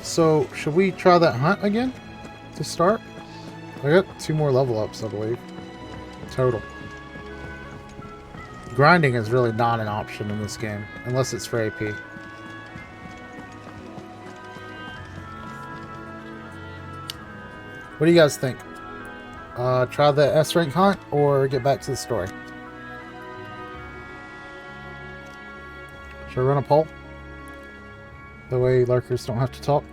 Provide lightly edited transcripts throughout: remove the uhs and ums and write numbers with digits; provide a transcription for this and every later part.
So, should we try that hunt again to start? I got 2 more level ups, I believe. Total. Grinding is really not an option in this game, unless it's for AP. What do you guys think? Try the S rank hunt or get back to the story? Should I run a poll? The way lurkers don't have to talk.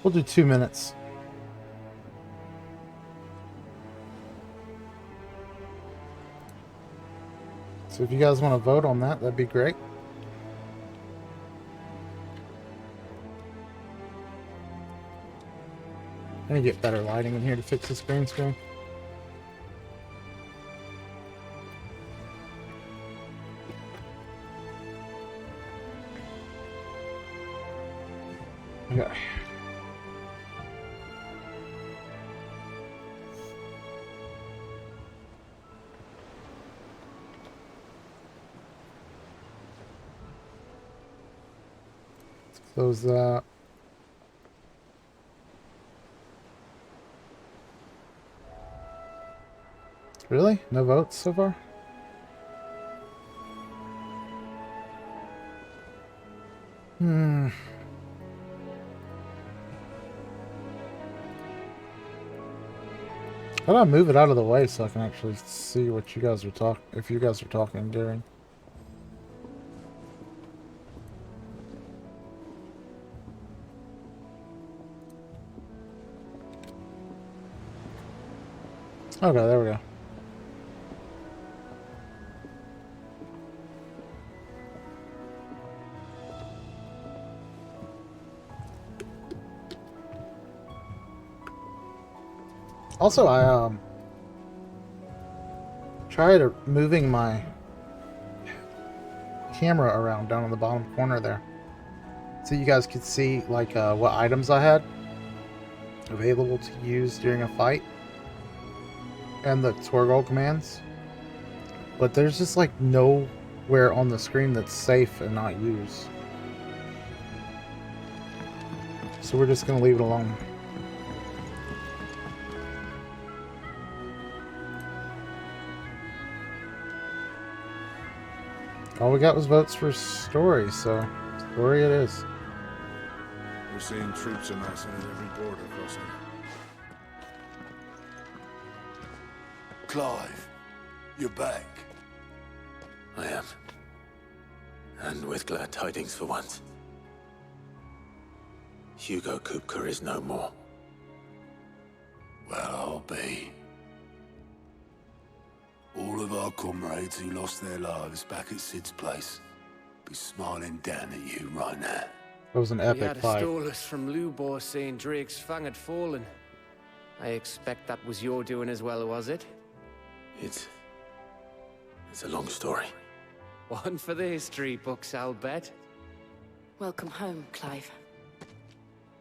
We'll do 2 minutes. So if you guys want to vote on that, that'd be great. I need to get better lighting in here to fix this green screen. Okay. Close that. Really? No votes so far? How do I move it out of the way so I can actually see what you guys are talking, if you guys are talking during? Okay, there we go. Also, I tried moving my camera around down in the bottom corner there, so you guys could see like what items I had available to use during a fight, and the toggle commands. But there's just like nowhere on the screen that's safe and not used, so we're just gonna leave it alone. All we got was votes for story, so story it is. We're seeing troops amassing at every border crossing. Clive, you're back. I am. And with glad tidings for once. Hugo Kupka is no more. Well, I'll be. All of our comrades who lost their lives back at Sid's place be smiling down at you right now. That was an We epic had a fight. stolus from Lubor saying Drake's fang had fallen. I expect that was your doing as well, was it? It's a long story. One for the history books, I'll bet. Welcome home, Clive.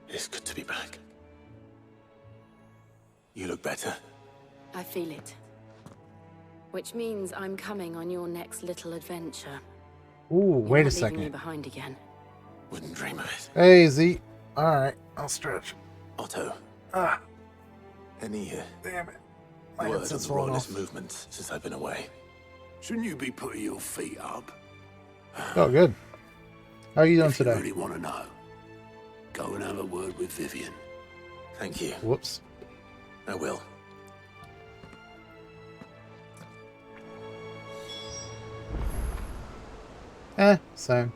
It's good to be back. You look better. I feel it. Which means I'm coming on your next little adventure. Ooh, You're wait a not leaving me second. behind again. Wouldn't dream of it. Hey, Z. Alright, I'll stretch. Otto, Ah, any damn it. My word on headset's the falling royalist off. movement since I've been away? Shouldn't you be putting your feet up? Oh, good. How are you doing If you today? really want to know, go and have a word with Vivian. Thank you. Whoops. I will. Same.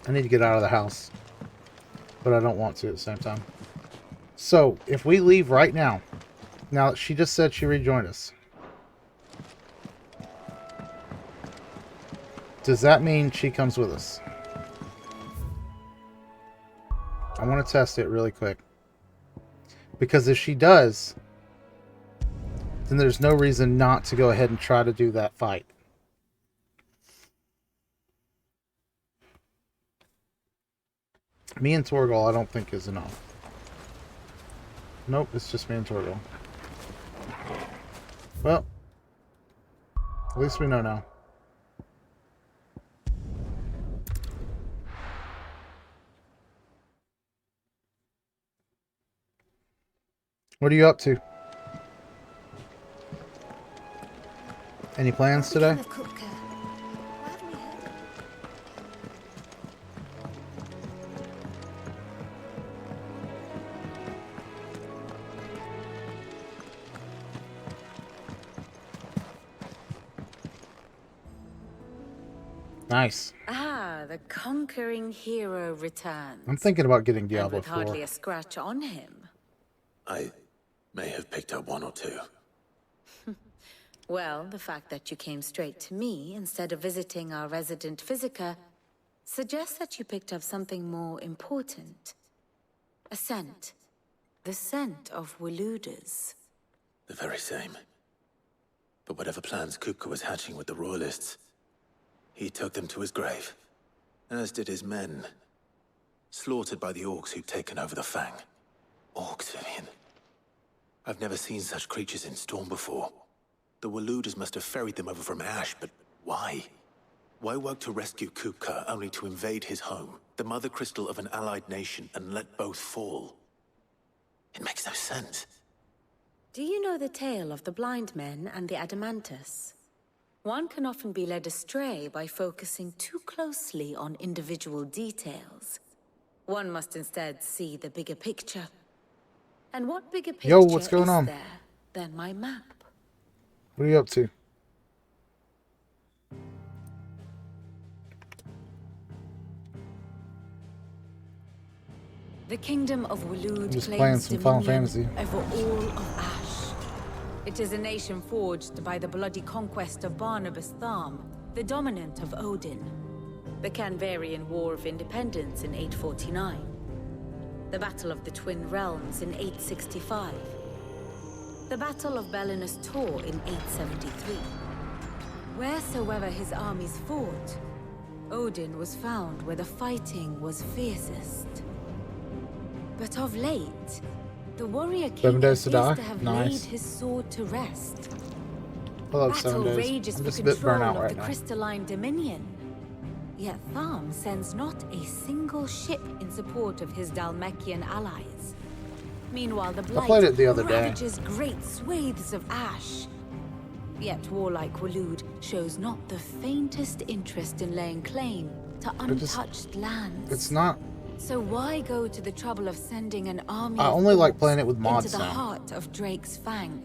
I need to get out of the house, but I don't want to at the same time. So, if we leave right now, she just said she rejoined us. Does that mean she comes with us? I want to test it really quick. Because if she does, then there's no reason not to go ahead and try to do that fight. Me and Torgal, I don't think is enough. Nope, it's just me and Torgal. Well, at least we know now. What are you up to? Any plans today? Nice. Ah, the conquering hero returns. I'm thinking about getting And Diablo with 4. hardly a scratch on him. I may have picked up one or two. Well, the fact that you came straight to me instead of visiting our resident physiker suggests that you picked up something more important. A scent. The scent of Waludas. The very same. But whatever plans Kupka was hatching with the Royalists, he took them to his grave. As did his men. Slaughtered by the orcs who'd taken over the Fang. Orcs, Vivian. I've never seen such creatures in Storm before. The Waludas must have ferried them over from Ash, but why? Why work to rescue Kupka only to invade his home, the mother crystal of an allied nation, and let both fall? It makes no sense. Do you know the tale of the blind men and the Adamantus? One can often be led astray by focusing too closely on individual details. One must instead see the bigger picture. And what bigger picture Yo, what's going is on? there than my map? What are you up to? The kingdom of Waloed just playing claims some Final dominion Fantasy. over all of Ash. It is a nation forged by the bloody conquest of Barnabas Tharm, the dominant of Odin. The Canvarian War of Independence in 849. The Battle of the Twin Realms in 865. The Battle of Belinus Tor in 873. Wheresoever his armies fought, Odin was found where the fighting was fiercest. But of late, the warrior king 7 days to die? appears to have Nice. laid his sword to rest. I love Battle 7 days. rages I'm for just a bit burnt control out of right the now. crystalline dominion. Yet Tharm sends not a single ship in support of his Dalmekian allies. Meanwhile, the blight played it the other day. ravages great swathes of Ash. Yet warlike Waloed shows not the faintest interest in laying claim to untouched lands. It's not... So why go to the trouble of sending an army I of only like orcs playing it with mods into the now. heart of Drake's Fang,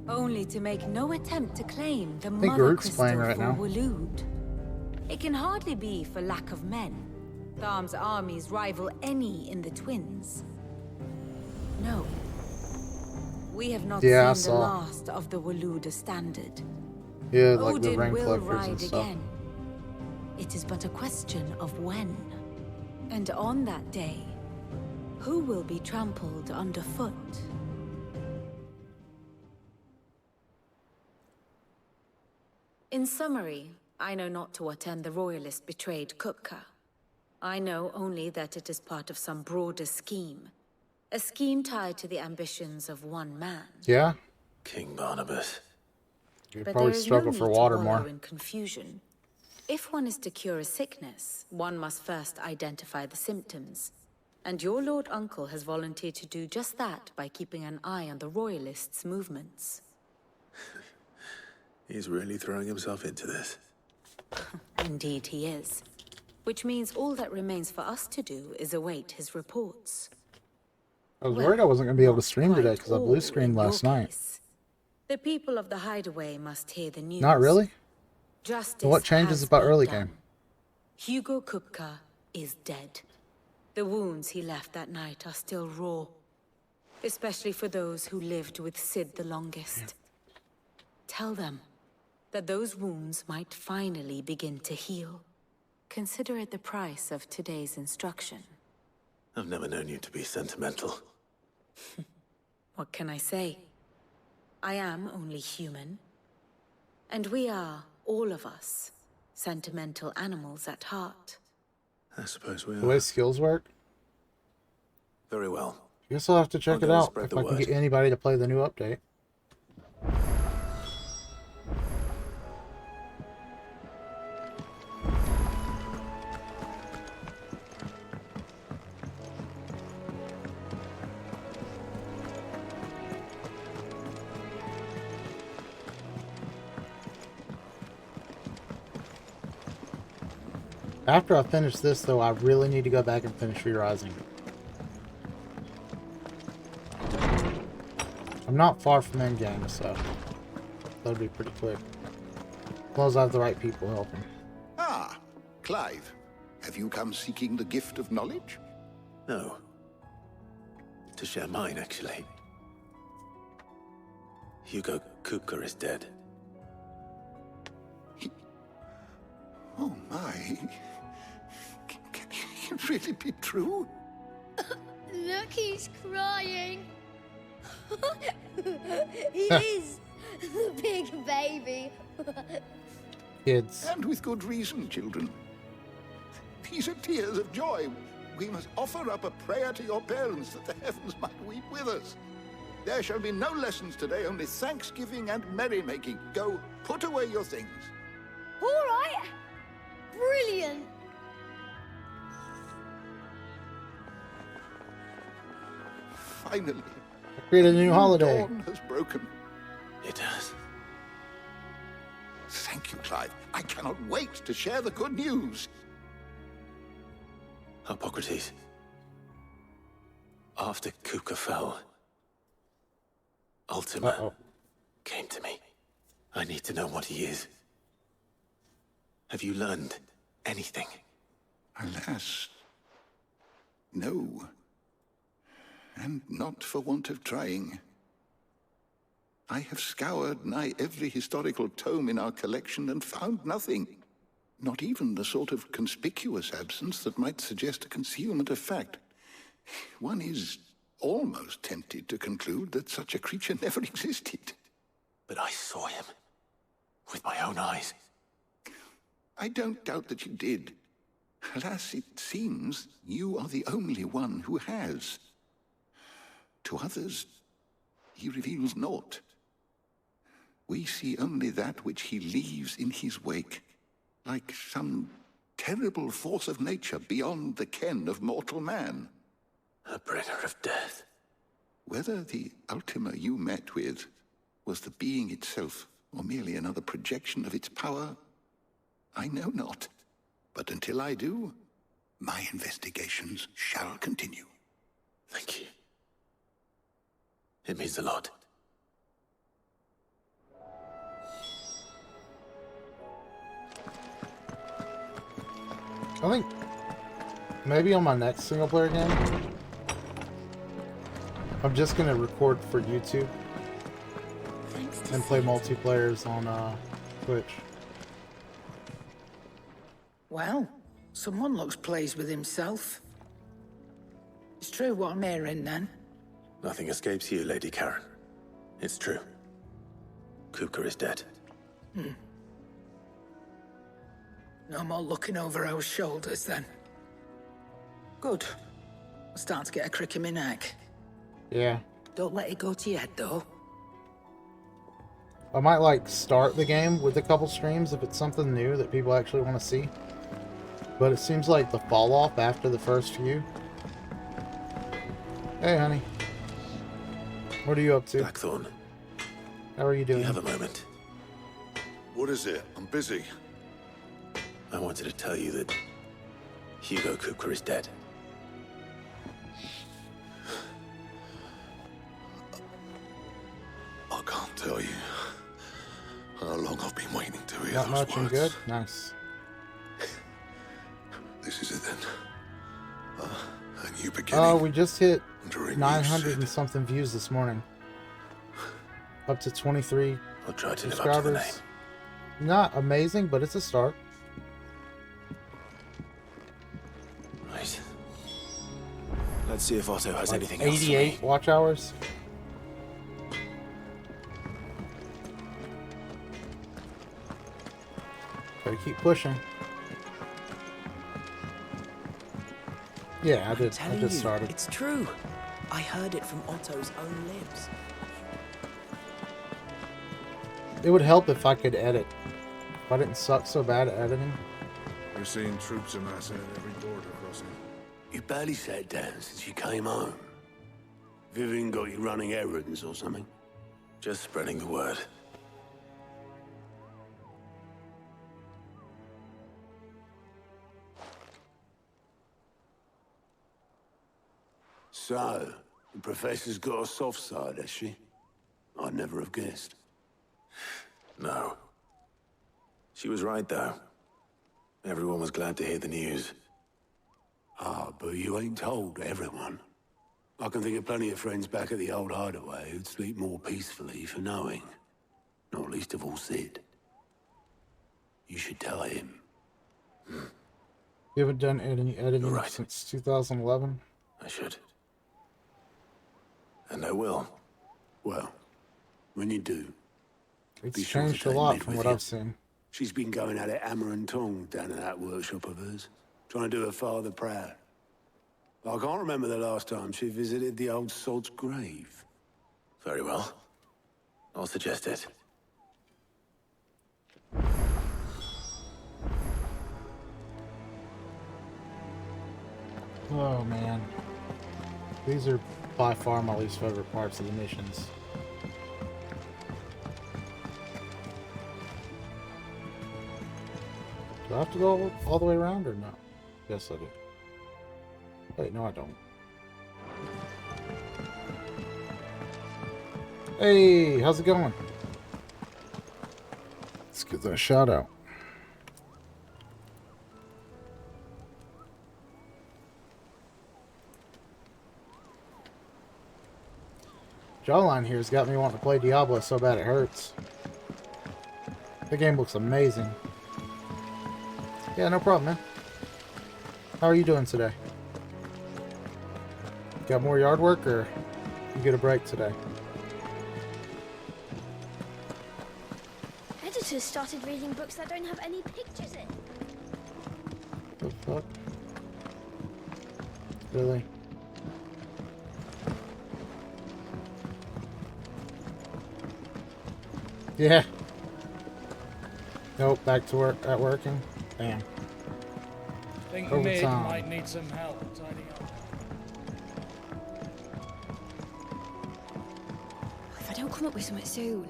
only to make no attempt to claim the think mother Garuk's crystal playing right for now. Waloed? It can hardly be for lack of men. Tharm's armies rival any in the Twins. No. We have not Yeah, I seen the saw. last of the Waluda standard. Yeah, like the Odin rank will collectors ride and stuff. again. It is but a question of when. And on that day, who will be trampled underfoot? In summary, I know not to what end the Royalist betrayed Kupka. I know only that it is part of some broader scheme. A scheme tied to the ambitions of one man. Yeah? King Barnabas. You But probably there is struggle no for need to water wallow more. in confusion. If one is to cure a sickness, one must first identify the symptoms. And your Lord Uncle has volunteered to do just that by keeping an eye on the Royalists' movements. He's really throwing himself into this. Indeed he is. Which means all that remains for us to do is await his reports. I was worried I wasn't going to be able to Not stream today quite because I all blue screened in your last night. case. The people of the Hideaway must hear the news. Not really? Justice So what changes has about been early done. game? Hugo Kupka is dead. The wounds he left that night are still raw. Especially for those who lived with Sid the longest. Tell them, that those wounds might finally begin to heal. Consider it the price of today's instruction. I've never known you to be sentimental. What can I say? I am only human. And we are, all of us, sentimental animals at heart. I suppose we The way are. skills work? Very well. Guess I'll have to check I'll it go and out spread if the I can word. get anybody to play the new update. After I finish this, though, I really need to go back and finish Re-Rising. I'm not far from endgame, so that'll be pretty quick. As long as I have the right people helping. Ah, Clive. Have you come seeking the gift of knowledge? No. To share mine, actually. Hugo Kupka is dead. Oh my. Can it really be true? Look, he's crying. He is the big baby. Kids. And with good reason, children. These are tears of joy. We must offer up a prayer to your parents that the heavens might weep with us. There shall be no lessons today, only thanksgiving and merrymaking. Go, put away your things. All right. Brilliant. Finally, I created a new holiday. dawn has broken. It has. Thank you, Clive. I cannot wait to share the good news. Hippocrates. After Kupka fell, Ultima Uh-oh. came to me. I need to know what he is. Have you learned anything? Alas, no. And not for want of trying. I have scoured nigh every historical tome in our collection and found nothing. Not even the sort of conspicuous absence that might suggest a concealment of fact. One is almost tempted to conclude that such a creature never existed. But I saw him. With my own eyes. I don't doubt that you did. Alas, it seems you are the only one who has. To others, he reveals naught. We see only that which he leaves in his wake, like some terrible force of nature beyond the ken of mortal man. A bringer of death. Whether the Ultima you met with was the being itself, or merely another projection of its power, I know not. But until I do, my investigations shall continue. Thank you. It means a lot. I think maybe on my next single player game, I'm just gonna record for YouTube and play multiplayers on Twitch. Well, someone looks pleased with himself. It's true what I'm hearing, then. Nothing escapes you, Lady Karen. It's true. Kupka is dead. No more looking over our shoulders, then. Good. I'm starting to get a crick in my neck. Yeah. Don't let it go to your head, though. I might like start the game with a couple streams if it's something new that people actually want to see. But it seems like the fall off after the first few. Hey, honey. What are you up to? Blackthorn, How are you do doing? you have a moment? What is it? I'm busy. I wanted to tell you that Hugo Kupka is dead. I can't tell you how long I've been waiting to hear Not those much and words. good? Nice. This is it then. A new beginning. We just hit Dream you 900 said. and something views this morning. Up to 23 I'll try to live up to the name. subscribers. Not amazing, but it's a start. Right. Let's see if Otto has Like anything else for 88 me. watch hours. Gotta keep pushing. Yeah, I I'm did telling you, started. it's true. I heard it from Otto's own lips. It would help if I could edit. If I didn't suck so bad at editing. We're seeing troops amassing at every border crossing. You barely sat down since you came home. Vivian got you running errands or something? Just spreading the word. So, the Professor's got a soft side, has she? I'd never have guessed. No. She was right, though. Everyone was glad to hear the news. Ah, but you ain't told everyone. I can think of plenty of friends back at the old hideaway who'd sleep more peacefully for knowing. Not least of all Sid. You should tell him. You haven't done any editing You're right. since 2011. I should. And I will. Well, when you do, It's be sure to changed a take lot Mid from with what you. I've seen. She's been going at it hammer and tong down in that workshop of hers, trying to do her father proud. I can't remember the last time she visited the old sod's grave. Very well. I'll suggest it. Oh man. These are by far my least favorite parts of the missions. Do I have to go all the way around or no? Yes, I do. Wait, no, I don't. Hey, how's it going? Let's give that a shout out. Jawline here has got me wanting to play Diablo so bad it hurts. The game looks amazing. Yeah, no problem, man. How are you doing today? Got more yard work, or you get a break today? Editors started reading books that don't have any pictures in. The fuck? Really? Yeah. Nope, back to work at working. Damn. Think Overtime. Mid might need some help tidying up. If I don't come up with something soon.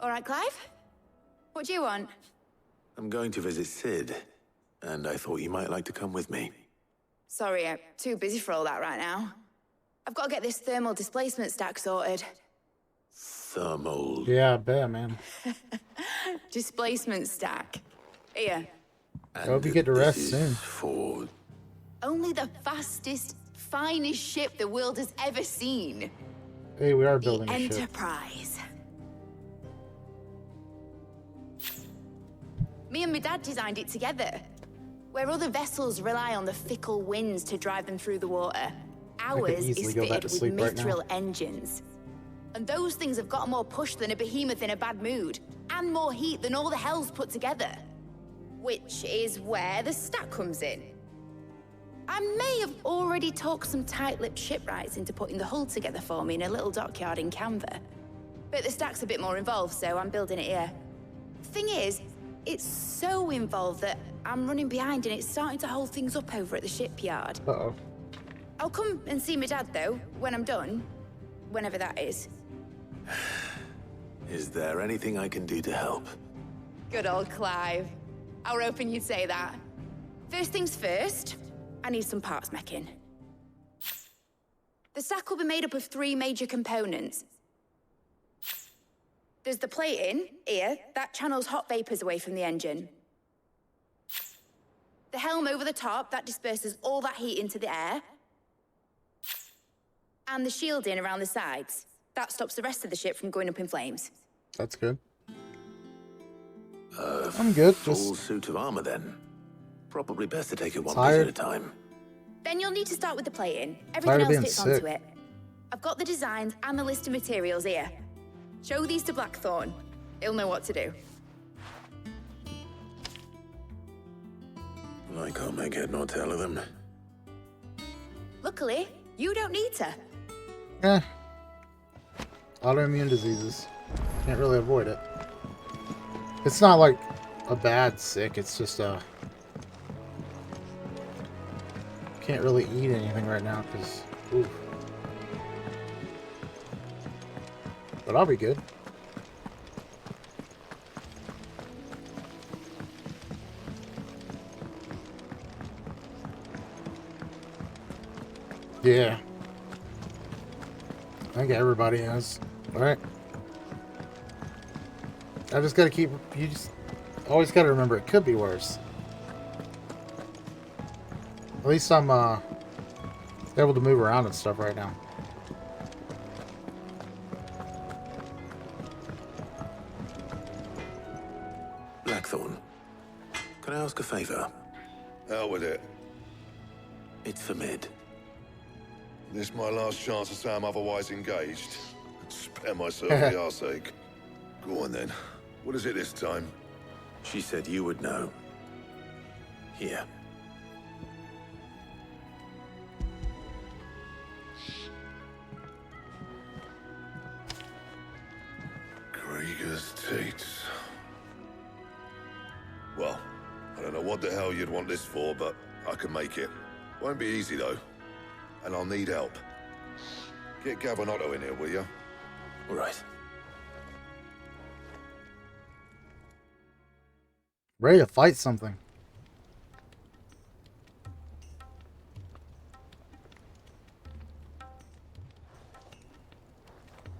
All right, Clive? What do you want? I'm going to visit Sid, and I thought you might like to come with me. Sorry, I'm too busy for all that right now. I've got to get this thermal displacement stack sorted. Thermal... Yeah, I bet, man. Displacement stack. Here. I hope you get to rest soon. For... Only the fastest, finest ship the world has ever seen. Hey, we are The building a ship. Enterprise. Me and my dad designed it together. Where other vessels rely on the fickle winds to drive them through the water, ours easily is go back fitted to with sleep right now. mithril engines. And those things have got more push than a behemoth in a bad mood, and more heat than all the hells put together. Which is where the stack comes in. I may have already talked some tight-lipped shipwrights into putting the hull together for me in a little dockyard in Canva. But the stack's a bit more involved, so I'm building it here. Thing is, it's so involved that I'm running behind and it's starting to hold things up over at the shipyard. Uh-oh. I'll come and see my dad, though, when I'm done. Whenever that is. Is there anything I can do to help? Good old Clive. I were hoping you'd say that. First things first, I need some parts meching. The stack will be made up of 3 major components. There's the plating, here, that channels hot vapors away from the engine. The helm over the top, that disperses all that heat into the air. And the shielding around the sides. That stops the rest of the ship from going up in flames. That's good. I'm good. Full Just suit of armor, then. Probably best to take it one piece tired. at a time. Then you'll need to start with the plating. Tired Everything of else being fits sick. onto it. I've got the designs and the list of materials here. Show these to Blackthorn. He'll know what to do. I can't make head nor tail of them. Luckily, you don't need to. Eh. Autoimmune diseases. Can't really avoid it. It's not like a bad sick, it's just can't really eat anything right now because but I'll be good. Yeah. I think everybody has. Alright. I just gotta keep, you just always gotta remember it could be worse. At least I'm able to move around and stuff right now. Blackthorn, can I ask a favor? Hell with it. It's for Mid. This my last chance to say I'm otherwise engaged. Spare myself the arseache. Go on then. What is it this time? She said you would know. Here. Krieger's Tates. Well, I don't know what the hell you'd want this for, but I can make it. Won't be easy though. And I'll need help. Get Gav and Otto in here, will you? All right. Ready to fight something.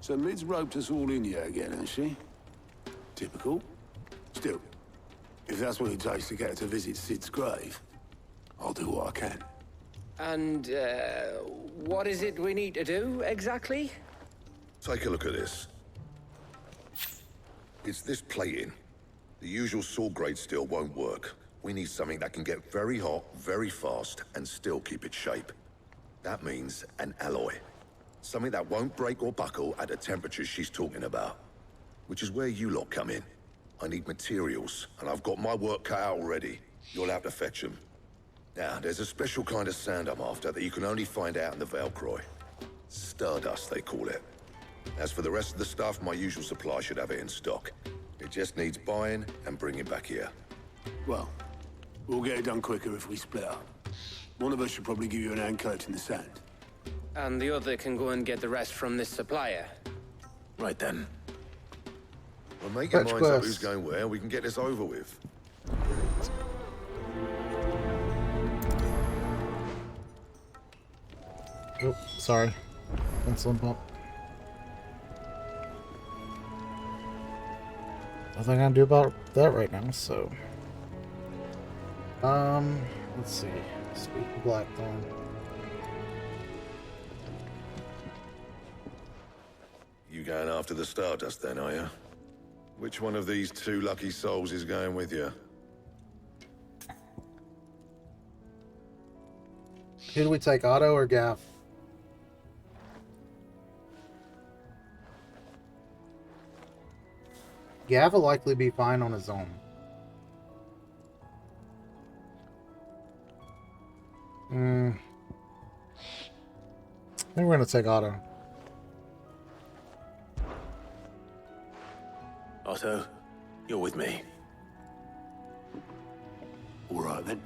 So Mid's roped us all in here again, hasn't she? Typical. Still, if that's what it takes to get her to visit Sid's grave, I'll do what I can. And, what is it we need to do, exactly? Take a look at this. It's this plating. The usual saw grade steel won't work. We need something that can get very hot, very fast, and still keep its shape. That means an alloy. Something that won't break or buckle at the temperatures she's talking about. Which is where you lot come in. I need materials, and I've got my work cut out already. You'll have to fetch them. Now, there's a special kind of sand I'm after that you can only find out in the Velcroy. Stardust, they call it. As for the rest of the stuff, my usual supply should have it in stock. It just needs buying and bringing back here. Well, we'll get it done quicker if we split up. One of us should probably give you an hand collecting the sand. And the other can go and get the rest from this supplier. Right then. Well, make your Fetch minds up quest. who's going where, we can get this over with. Oh, sorry. Insulin pump. Nothing I can do about that right now, so. Let's see. Speak to Blackthorn. You going after the Stardust then, are you? Which one of these two lucky souls is going with you? Who do we take, Otto or Gav? Gav will likely be fine on his own. I think we're gonna take Otto. Otto, you're with me. All right then.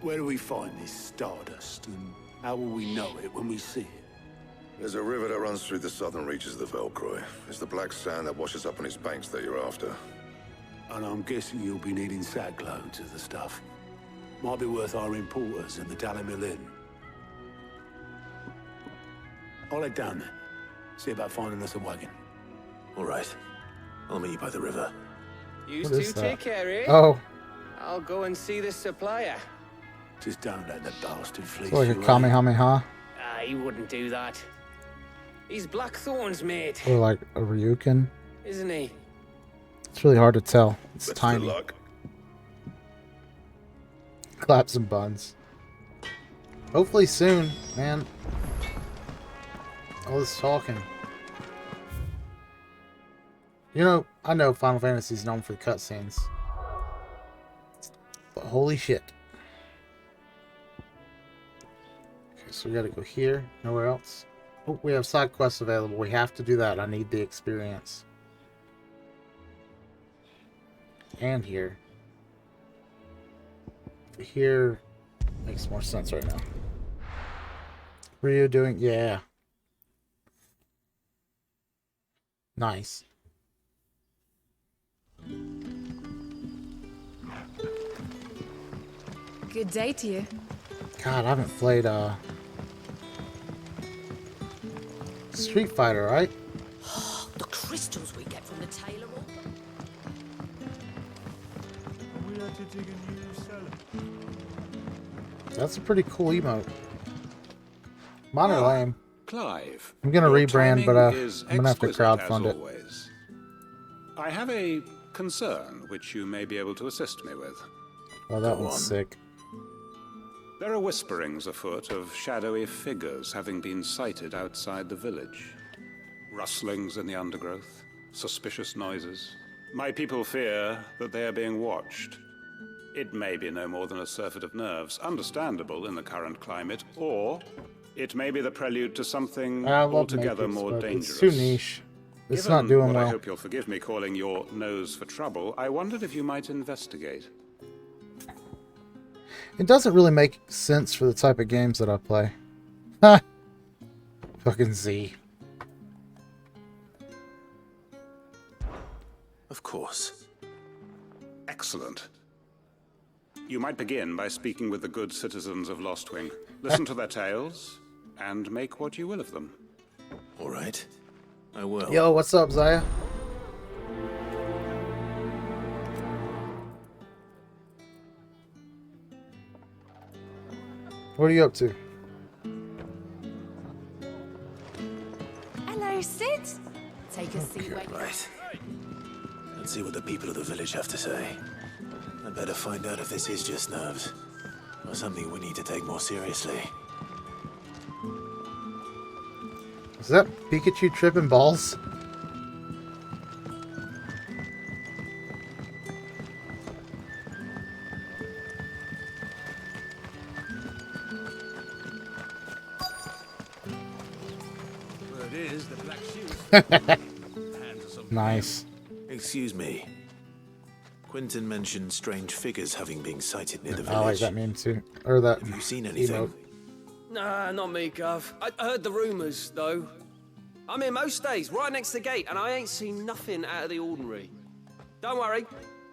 Where do we find this Stardust, and how will we know it when we see it? There's a river that runs through the southern reaches of the Velcroy. It's the black sand that washes up on its banks that you're after. And I'm guessing you'll be needing sack loads of the stuff. Might be worth our importers at the Dalimil Inn. I'll head down there. See about finding us a wagon. All right. I'll meet you by the river. You What two is that? take care, eh? Oh, I'll go and see this supplier. Just don't let the bastard fleece it's like a you, eh? Kamehameha. He wouldn't do that. He's Blackthorn's mate, Or like a Ryukin. isn't he? It's really hard to tell. It's Best of tiny. luck. Claps and buns. Hopefully soon, man. All this talking. You know, I know Final Fantasy is known for the cutscenes. But holy shit. Okay, so we gotta go here. Nowhere else. Oh, we have side quests available. We have to do that. I need the experience. And here. Here makes more sense right now. What are you doing? Yeah. Nice. Good day to you. God, I haven't played Street Fighter, right? The crystals we get from the tailor. That's a pretty cool emote. Mine are lame. Clive, I'm gonna your rebrand, but timing is I'm gonna have to exquisite, crowdfund as it. always. I have a concern which you may be able to assist me with. Oh, that one's sick. There are whisperings afoot of shadowy figures having been sighted outside the village. Rustlings in the undergrowth, suspicious noises. My people fear that they are being watched. It may be no more than a surfeit of nerves, understandable in the current climate, or it may be the prelude to something I love altogether Matrix, more but dangerous. it's too niche. It's Given not doing what well. I hope you'll forgive me calling your nose for trouble, I wondered if you might investigate. It doesn't really make sense for the type of games that I play. Ha! Fucking Z. Of course. Excellent. You might begin by speaking with the good citizens of Lostwing. Listen to their tales, and make what you will of them. All right. I will. Yo, what's up, Zaya? What are you up to? Hello, Sid. Take a seat where you Right. Let's see what the people of the village have to say. I'd better find out if this is just nerves, or something we need to take more seriously. Is that Pikachu tripping balls? Word is the black shoes. Nice. Excuse me. Quentin mentioned strange figures having been sighted near the I like village. that meme too. Or that Have you seen anything? emote. Nah, not me, Gov. I heard the rumours, though. I'm here most days, right next to the gate, and I ain't seen nothing out of the ordinary. Don't worry.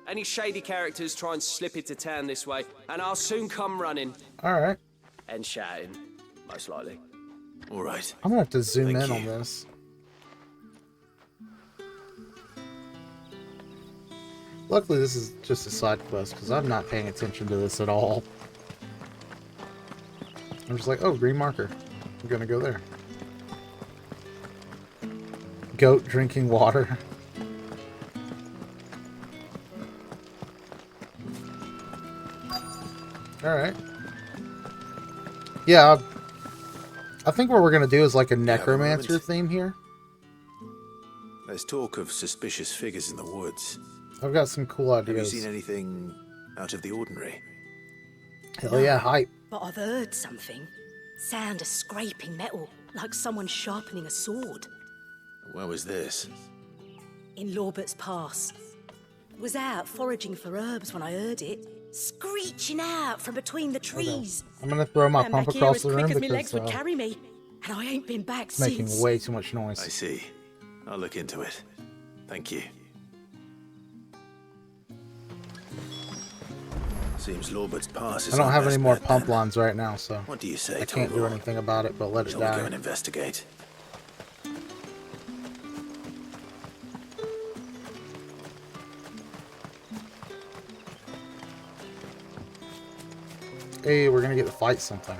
Any shady characters try and slip into town this way, and I'll soon come running. Alright. And shouting, most likely. All right. I'm gonna have to zoom Thank in you. on this. Luckily, this is just a side quest because I'm not paying attention to this at all. I'm just like, oh, green marker. I'm gonna go there. Goat drinking water. Alright. Yeah, I think what we're gonna do is like a necromancer moment? theme here. There's talk of suspicious figures in the woods. I've got some cool Have you ideas. seen anything out of the ordinary? Hell yeah, hype. But I've heard something. Sound of scraping metal, like someone sharpening a sword. Where was this? In Lorbert's Pass. Was out foraging for herbs when I heard it. Screeching out from between the trees. I'm gonna throw my Ran pump back here across as the quick room as my legs because would carry me. And I ain't been back it's making since. way too much noise. I see. I'll look into it. Thank you. Seems Lorbert's Pass is I don't our have any best more bet, pump then. lines right now, so What do you say, I can't do Torgal? anything about it but let it Shall we go die. and investigate? Hey, we're gonna get to fight something.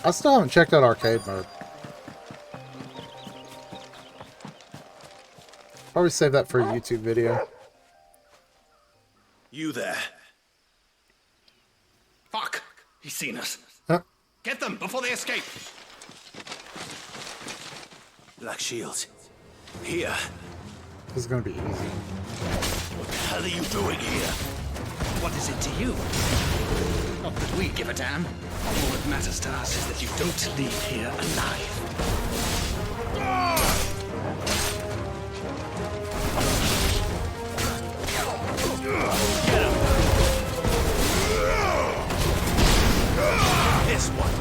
I still haven't checked out arcade mode. Probably save that for a YouTube video. You there. Fuck! He's seen us. Huh? Get them before they escape! Black shields. Here. This is gonna be easy. What the hell are you doing here? What is it to you? Not that we give a damn. All that matters to us is that you don't leave here alive. Get him! This one.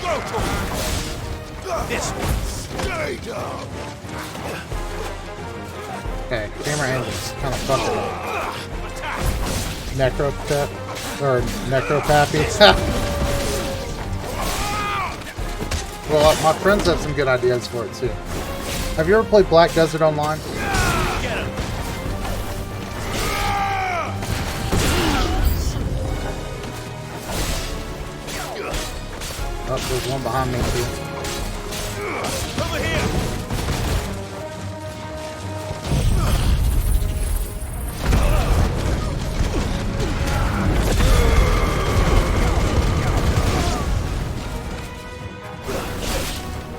Go to him! This one. Stay down! Okay, camera angle's kind of fucked up. Necropet or Necropappy. Well, my friends have some good ideas for it too. Have you ever played Black Desert Online? Get him! Oh, there's one behind me too. Over here!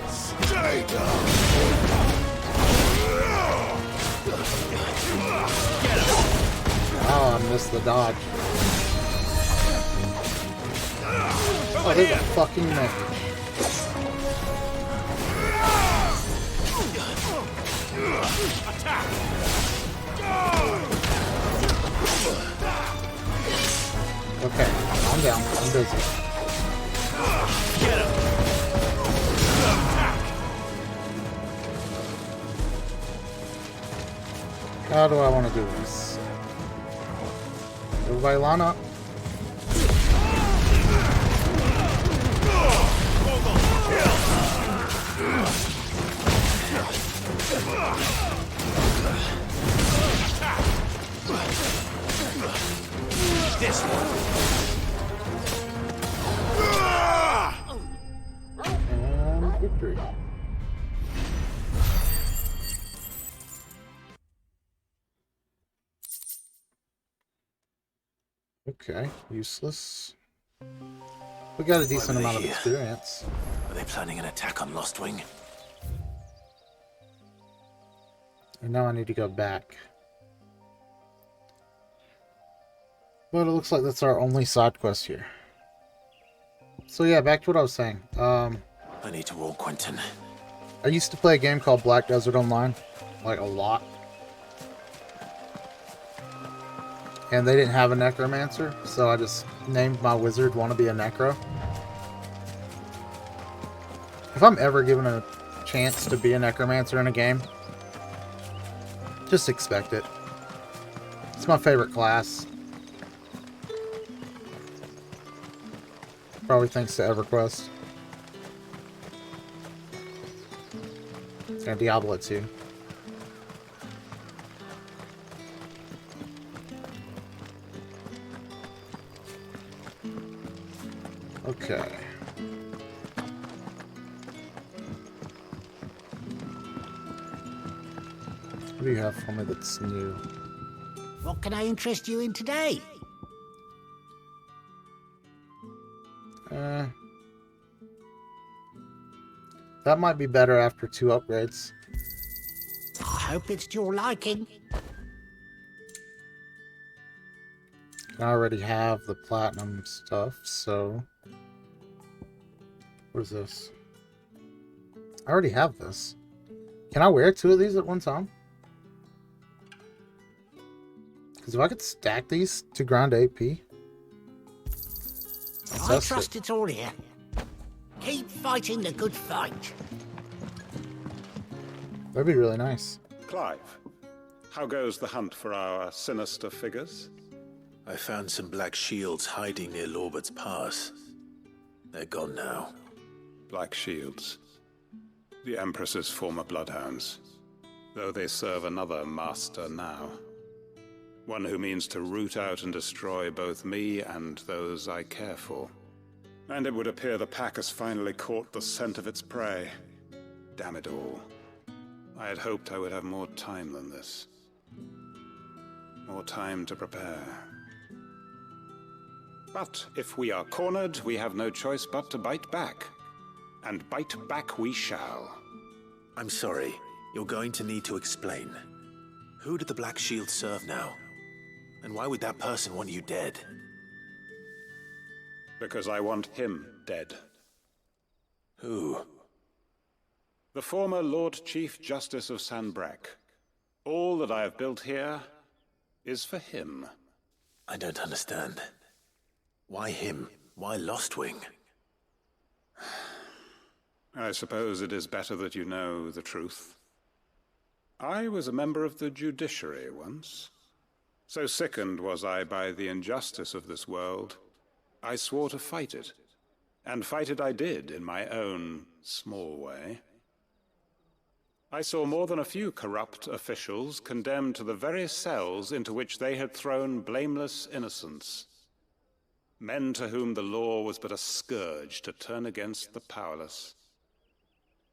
Stay down! Get him! Oh, I missed the dodge. Oh, there's a fucking neck. Attack! Okay, calm down. I'm busy. Get him! How do I want to do this? Everybody line up. This one. And victory. Okay, useless. We got a decent amount of experience. Are they planning an attack on Lost Wing? And now I need to go back. But it looks like that's our only side quest here. So yeah, back to what I was saying. I need to warn Quentin. I used to play a game called Black Desert Online. Like, a lot. And they didn't have a necromancer, so I just named my wizard want to be a necro. If I'm ever given a chance to be a necromancer in a game, just expect it. It's my favorite class. Probably thanks to EverQuest. And Diablo 2. Okay. What do you have for me that's new? What can I interest you in today? That might be better after 2 upgrades. I hope it's to your liking. I already have the platinum stuff, so... What is this? I already have this. Can I wear 2 of these at one time? Because if I could stack these to grind AP... I trust it's all here. Keep fighting the good fight. That'd be really nice. Clive, how goes the hunt for our sinister figures? I found some black shields hiding near Lorbert's Pass. They're gone now. Black shields. The Empress's former bloodhounds. Though they serve another master now. One who means to root out and destroy both me and those I care for. And it would appear the pack has finally caught the scent of its prey. Damn it all. I had hoped I would have more time than this. More time to prepare. But if we are cornered, we have no choice but to bite back. And bite back we shall. I'm sorry. You're going to need to explain. Who did the Black Shield serve now? And why would that person want you dead? Because I want him dead. Who? The former Lord Chief Justice of Sanbreque. All that I have built here is for him. I don't understand. Why him? Why Lostwing? I suppose it is better that you know the truth. I was a member of the judiciary once. So sickened was I by the injustice of this world, I swore to fight it. And fight it I did, in my own small way. I saw more than a few corrupt officials condemned to the very cells into which they had thrown blameless innocents. Men to whom the law was but a scourge to turn against the powerless.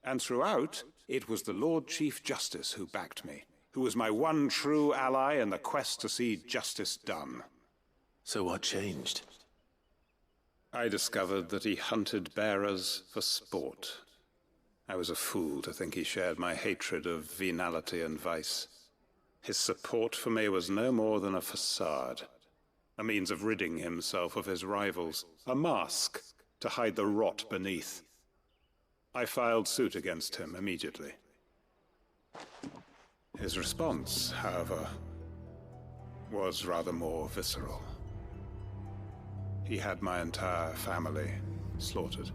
And throughout, it was the Lord Chief Justice who backed me, who was my one true ally in the quest to see justice done. So what changed? I discovered that he hunted bearers for sport. I was a fool to think he shared my hatred of venality and vice. His support for me was no more than a facade, a means of ridding himself of his rivals, a mask to hide the rot beneath. I filed suit against him immediately. His response, however, was rather more visceral. He had my entire family slaughtered,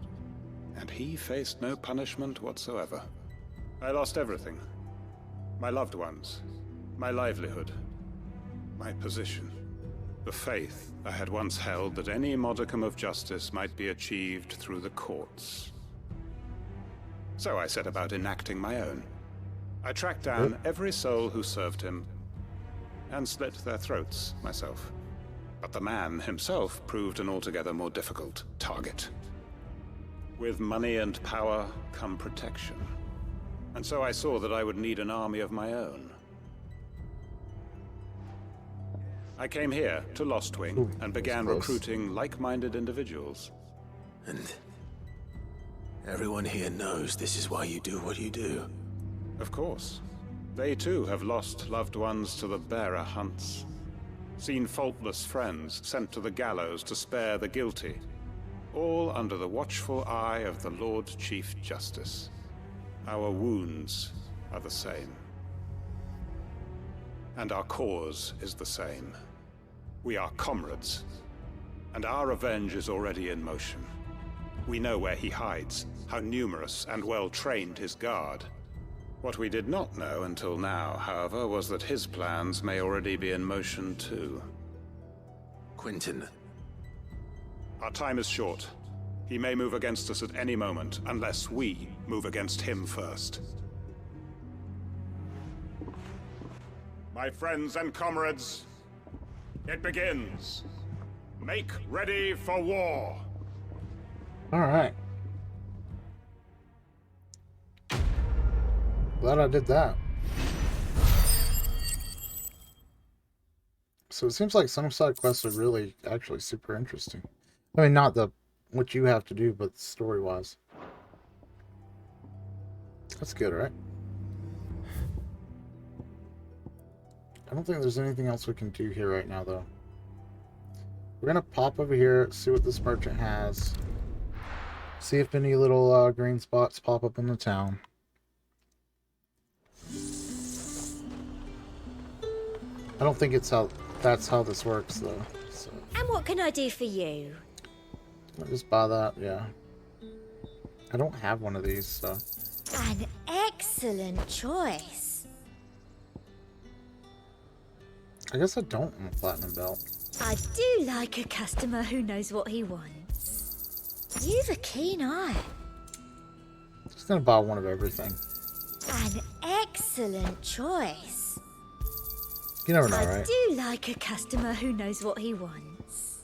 and he faced no punishment whatsoever. I lost everything. My loved ones, my livelihood, my position, the faith I had once held that any modicum of justice might be achieved through the courts. So I set about enacting my own. I tracked down every soul who served him, and slit their throats myself. But the man himself proved an altogether more difficult target. With money and power come protection. And so I saw that I would need an army of my own. I came here to Lostwing and began recruiting like-minded individuals. And everyone here knows this is why you do what you do. Of course. They too have lost loved ones to the bearer hunts. Seen faultless friends sent to the gallows to spare the guilty. All under the watchful eye of the Lord Chief Justice. Our wounds are the same. And our cause is the same. We are comrades. And our revenge is already in motion. We know where he hides, how numerous and well-trained his guard. What we did not know until now, however, was that his plans may already be in motion too. Quentin. Our time is short. He may move against us at any moment, unless we move against him first. My friends and comrades, it begins. Make ready for war. All right. Glad I did that. So it seems like some side quests are really actually super interesting. I mean, not the what you have to do, but story-wise. That's good, right? I don't think there's anything else we can do here right now, though. We're gonna pop over here, see what this merchant has. See if any little green spots pop up in the town. I don't think that's how this works, though. So. And what can I do for you? I'll just buy that, yeah. I don't have one of these, so. An excellent choice. I guess I don't want a platinum belt. I do like a customer who knows what he wants. You've a keen eye. Just gonna buy one of everything. An excellent choice. You never know, I right? do like a customer who knows what he wants.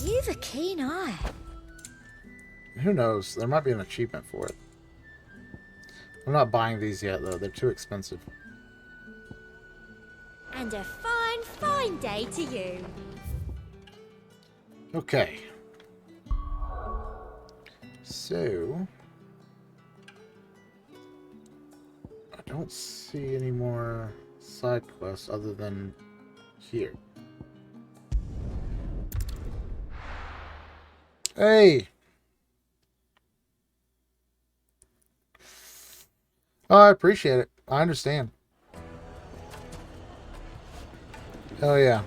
You've a keen eye. Who knows? There might be an achievement for it. I'm not buying these yet, though. They're too expensive. And a fine, fine day to you. Okay. So... I don't see any more side quests other than here. Hey! Oh, I appreciate it. I understand. Oh, yeah.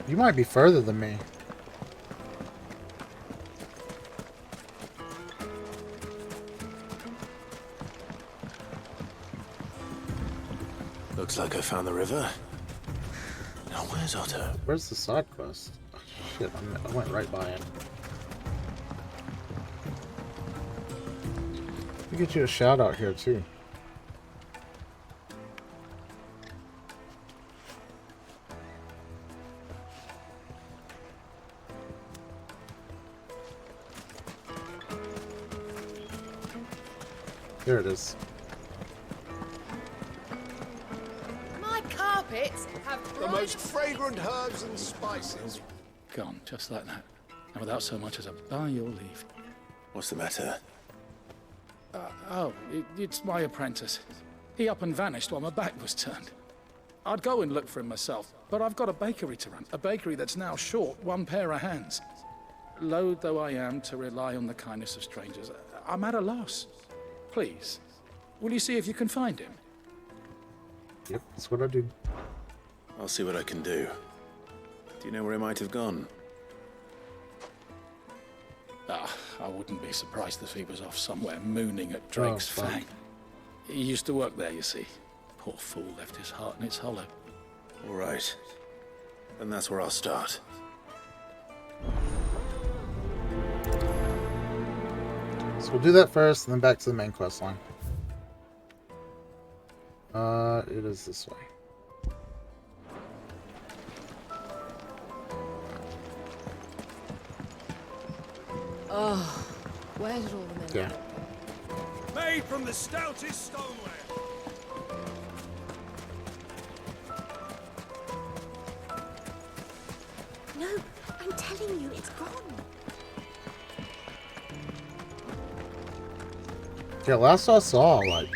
You might be further than me. Looks like I found the river. Now where's Otto? Where's the side quest? Oh, shit, I went right by it. We get you a shout out here too. There it is. My carpets have The most fragrant herbs and spices. Gone, just like that. And without so much as a by your leave. What's the matter? It's my apprentice. He up and vanished while my back was turned. I'd go and look for him myself, but I've got a bakery to run. A bakery that's now short one pair of hands. Loath though I am to rely on the kindness of strangers, I'm at a loss. Please, will you see if you can find him? Yep, that's what I do. I'll see what I can do. Do you know where he might have gone? I wouldn't be surprised if he was off somewhere mooning at Drake's fuck. Fang. He used to work there, you see. Poor fool left his heart in its hollow. All right. And that's where I'll start. So we'll do that first, and then back to the main quest line. It is this way. Oh, where did all the men Yeah. go? Made from the stoutest stoneware. No, I'm telling you, it's gone. Yeah, last I saw, like,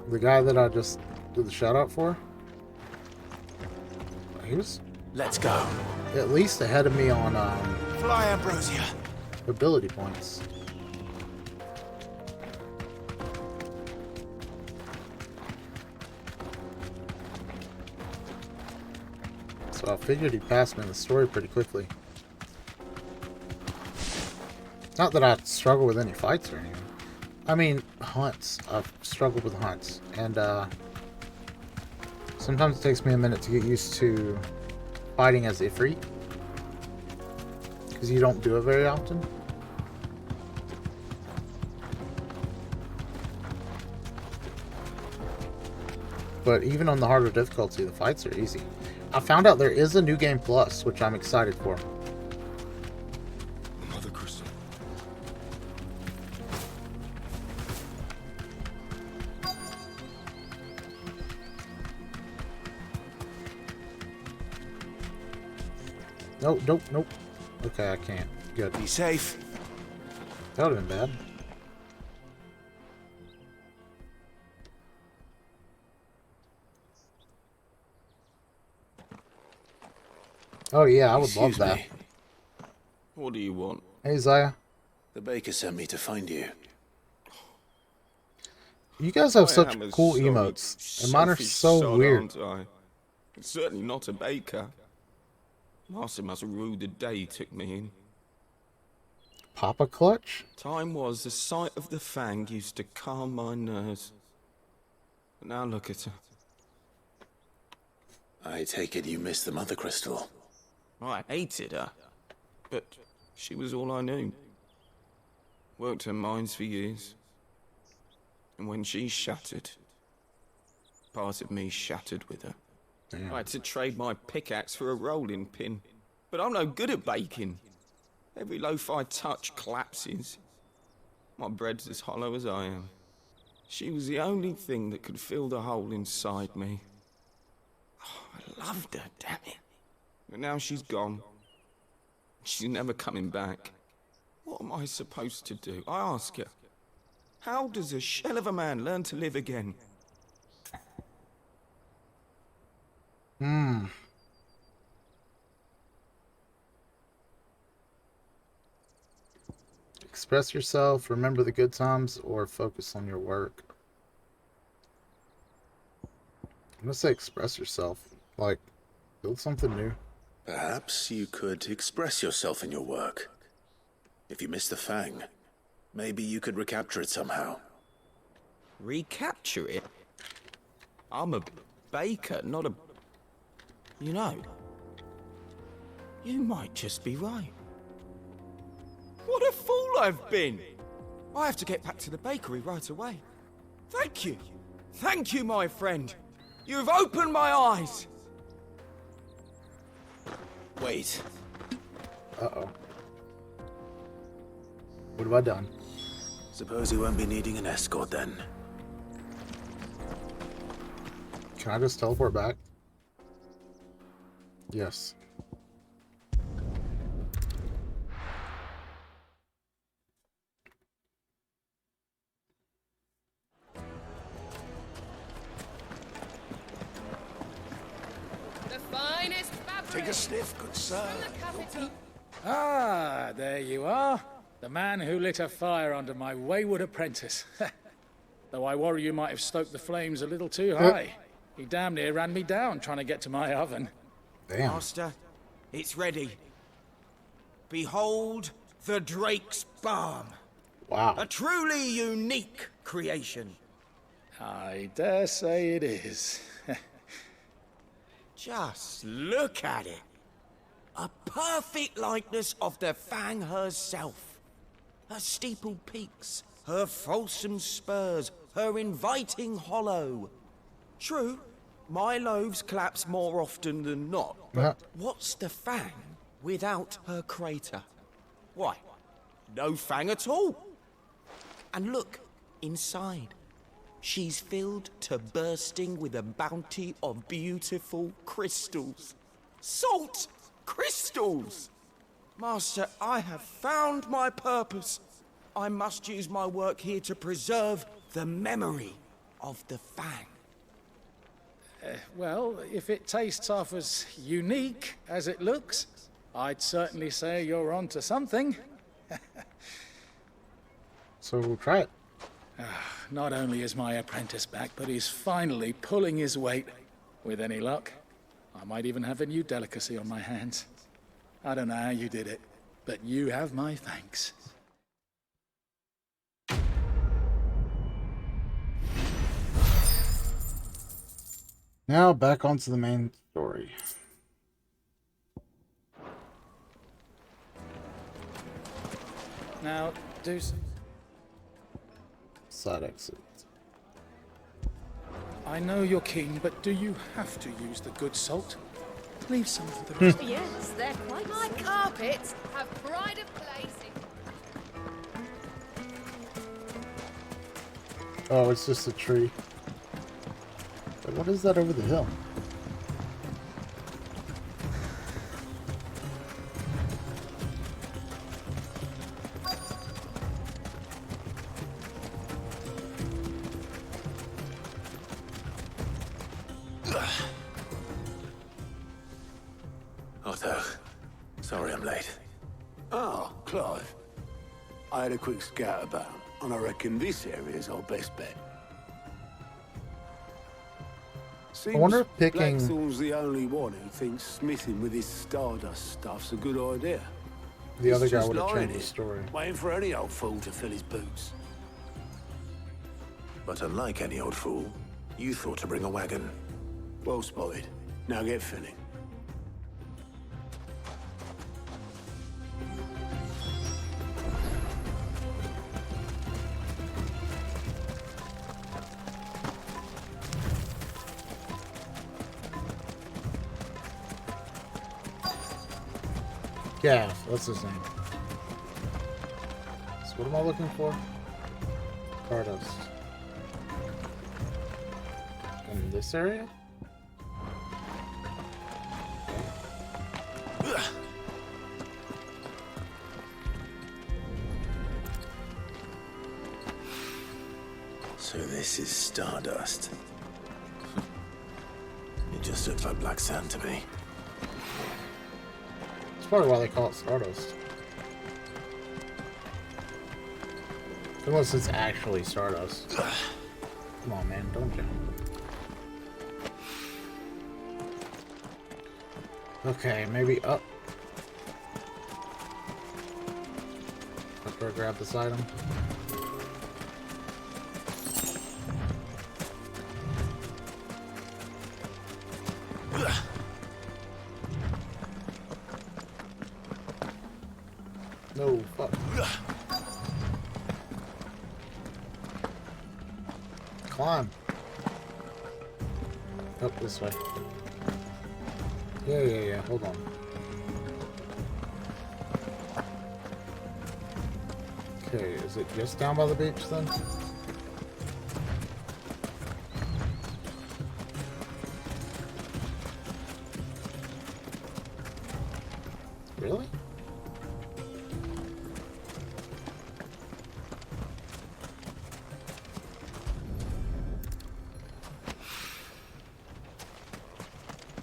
the guy that I just did the shout out for, he was Let's go. at least ahead of me on Fly, Ambrosia. ability points. So I figured he passed me in the story pretty quickly. Not that I struggle with any fights or anything. I mean, hunts. I've struggled with hunts. And sometimes it takes me a minute to get used to fighting as Ifrit. Because you don't do it very often. But even on the harder difficulty, the fights are easy. I found out there is a new game plus, which I'm excited for. Mother Crystal. Nope, nope, nope. Okay, I can't. Good. Be safe. That would have been bad. Oh yeah, I would love Excuse that. me. What do you want? Hey Zaya, The baker sent me to find you. you guys have I such am a cool sorry, emotes, and mine are selfish so sod, weird. aren't I? It's certainly not a baker. Master must have ruled the day he took me in. Papa Clutch? Time was the sight of the Fang used to calm my nerves. But now look at her. I take it you missed the Mother Crystal. I hated her, but she was all I knew. Worked her mines for years. And when she shattered, part of me shattered with her. Damn. I had to trade my pickaxe for a rolling pin. But I'm no good at baking. Every loaf I touch collapses. My bread's as hollow as I am. She was the only thing that could fill the hole inside me. Oh, I loved her, damn it. But now she's gone. She's never coming back. What am I supposed to do? I ask her. How does a shell of a man learn to live again? Express yourself, remember the good times, or focus on your work. I'm gonna say express yourself. Like, build something new. Perhaps you could express yourself in your work. If you miss the Fang, maybe you could recapture it somehow. Recapture it? I'm a baker, not a... You know, you might just be right. What a fool I've been! I have to get back to the bakery right away. Thank you. Thank you, my friend. You've opened my eyes. Wait. Uh-oh. What have I done? Suppose you won't be needing an escort then. Can I just teleport back? Yes. The finest fabric. Take a sniff, good sir. Ah, there you are. The man who lit a fire under my wayward apprentice. Though I worry you might have stoked the flames a little too high. He damn near ran me down trying to get to my oven. Damn. Master, it's ready. Behold the Drake's Balm. Wow. A truly unique creation. I dare say it is. Just look at it. A perfect likeness of the Fang herself. Her steeple peaks, her fulsome spurs, her inviting hollow. True, my loaves collapse more often than not, but what's the Fang without her crater? Why, no Fang at all. And look, inside. She's filled to bursting with a bounty of beautiful crystals. Salt crystals! Master, I have found my purpose. I must use my work here to preserve the memory of the Fang. Well, if it tastes half as unique as it looks, I'd certainly say you're onto something. So we'll try it. Not only is my apprentice back, but he's finally pulling his weight. With any luck, I might even have a new delicacy on my hands. I don't know how you did it, but you have my thanks. Now back onto the main story. Now, Side exit. I know you're keen, but do you have to use the good salt? Leave some for the rest. Yes, they're quite. My carpets have pride of place. Oh, it's just a tree. But what is that over the hill? Otto, sorry I'm late. Oh, Clive. I had a quick scout about, and I reckon this area's our best bet. Seems I wonder if picking... Blackthorn's the only one who thinks smithing with his stardust stuff's a good idea. The other He's guy just would have lying changed the here, story. waiting for any old fool to fill his boots. But unlike any old fool, you thought to bring a wagon. Well spotted. Now get filling. Yeah, what's his name? So what am I looking for? Stardust. In this area? Okay. So this is Stardust. It just looks like black sand to me. That's probably why they call it Stardust. Unless it's actually Stardust. Come on, man, don't jump. Okay, maybe up. After I grab this item. No, fuck. Climb. Up this way. Yeah, hold on. Okay, is it just down by the beach then? Really?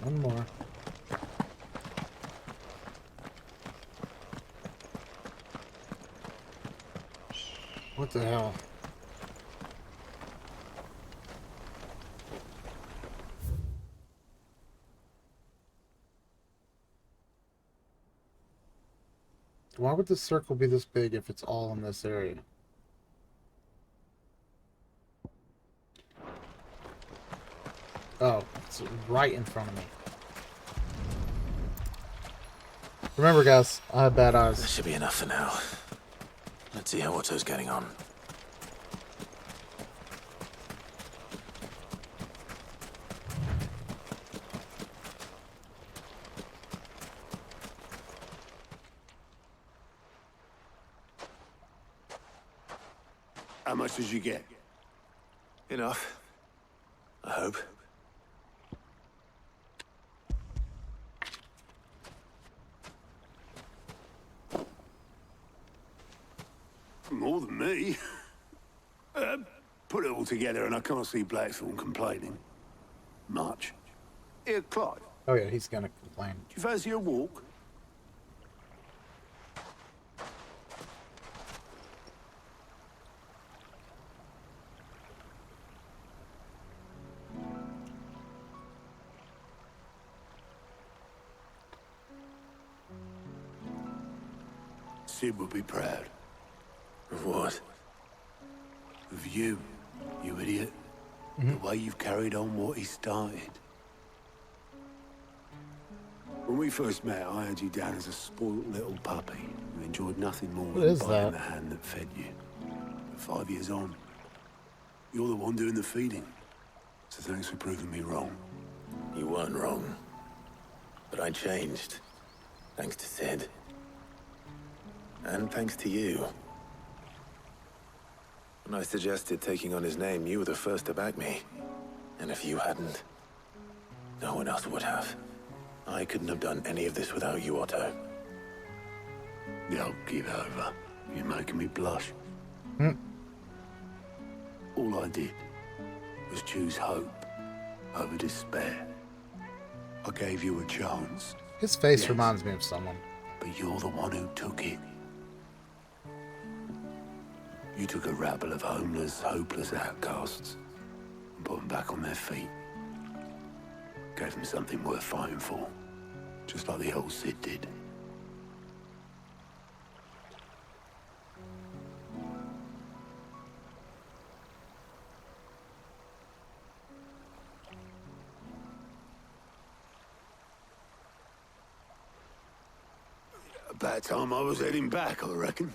One more. What the hell? Why would the circle be this big if it's all in this area? Oh, it's right in front of me. Remember, guys, I have bad eyes. That should be enough for now. Let's see how Otto's getting on. How much did you get? Enough. I hope. More than me. Put it all together and I can't see Blackthorn complaining. Much. Here, Clive. Oh yeah, he's gonna complain. Do you fancy a walk? Sid would be proud. Of what? Of you, you idiot. The way you've carried on what he started. When we first met, I had you down as a spoilt little puppy who enjoyed nothing more What than is biting that? the hand that fed you. But 5 years on, you're the one doing the feeding. So thanks for proving me wrong. You weren't wrong. But I changed. Thanks to Sid. And thanks to you. When I suggested taking on his name, you were the first to back me. And if you hadn't, no one else would have. I couldn't have done any of this without you, Otto. Yo, give over. You're making me blush. Hmm. All I did was choose hope over despair. I gave you a chance. His face Yes. reminds me of someone. But you're the one who took it. You took a rabble of homeless, hopeless outcasts and put them back on their feet. Gave them something worth fighting for, just like the old Sid did. About time I was heading back, I reckon.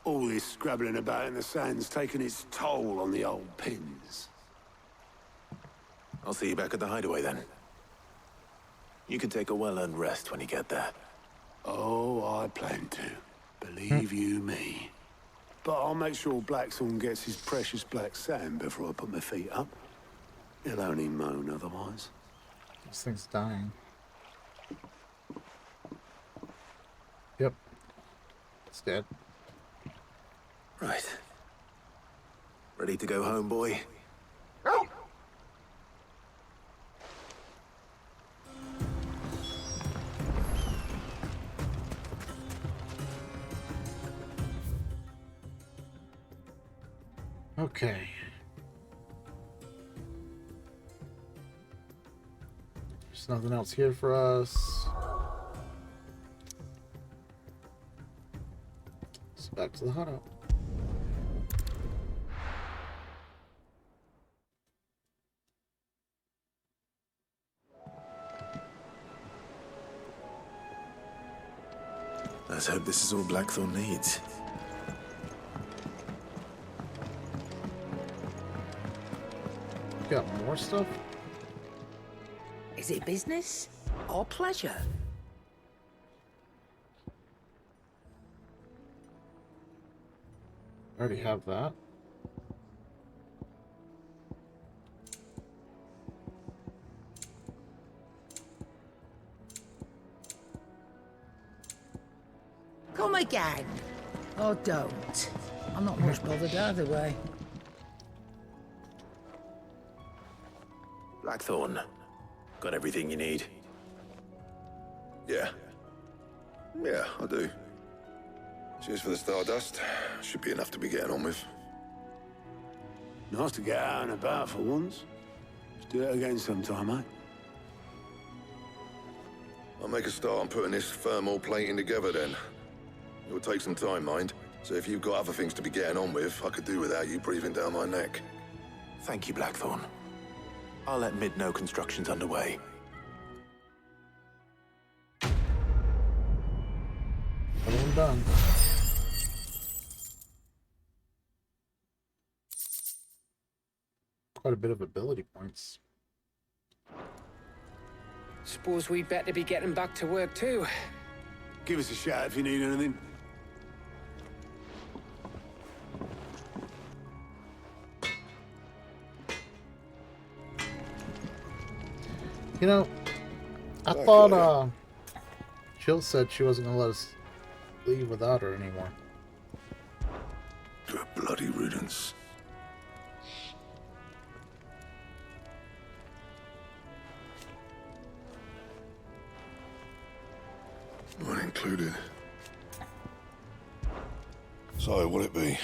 All this scrabbling about in the sand's taken its toll on the old pins. I'll see you back at the hideaway then. You can take a well-earned rest when you get there. Oh, I plan to. Believe you me. But I'll make sure Blackthorn gets his precious black sand before I put my feet up. He'll only moan otherwise. This thing's dying. Yep. It's dead. Right. Ready to go home, boy? Okay. There's nothing else here for us. So back to the hideout. Let's hope this is all Blackthorn needs. Got more stuff? Is it business or pleasure? I already have that. Come again. Oh, don't. I'm not much bothered either way. Blackthorn, got everything you need? Yeah. Yeah, I do. Cheers for the stardust. Should be enough to be getting on with. Nice to get out and about for once. Let's do it again sometime, eh? I'll make a start on putting this thermal plating together then. It will take some time, mind. So if you've got other things to be getting on with, I could do without you breathing down my neck. Thank you, Blackthorn. I'll let Mid know construction's underway. I'm done. Quite a bit of ability points. Suppose we'd better be getting back to work too. Give us a shout if you need anything. You know, I thought Jill said she wasn't gonna let us leave without her anymore. Good bloody riddance. Not included. So, what'll it be?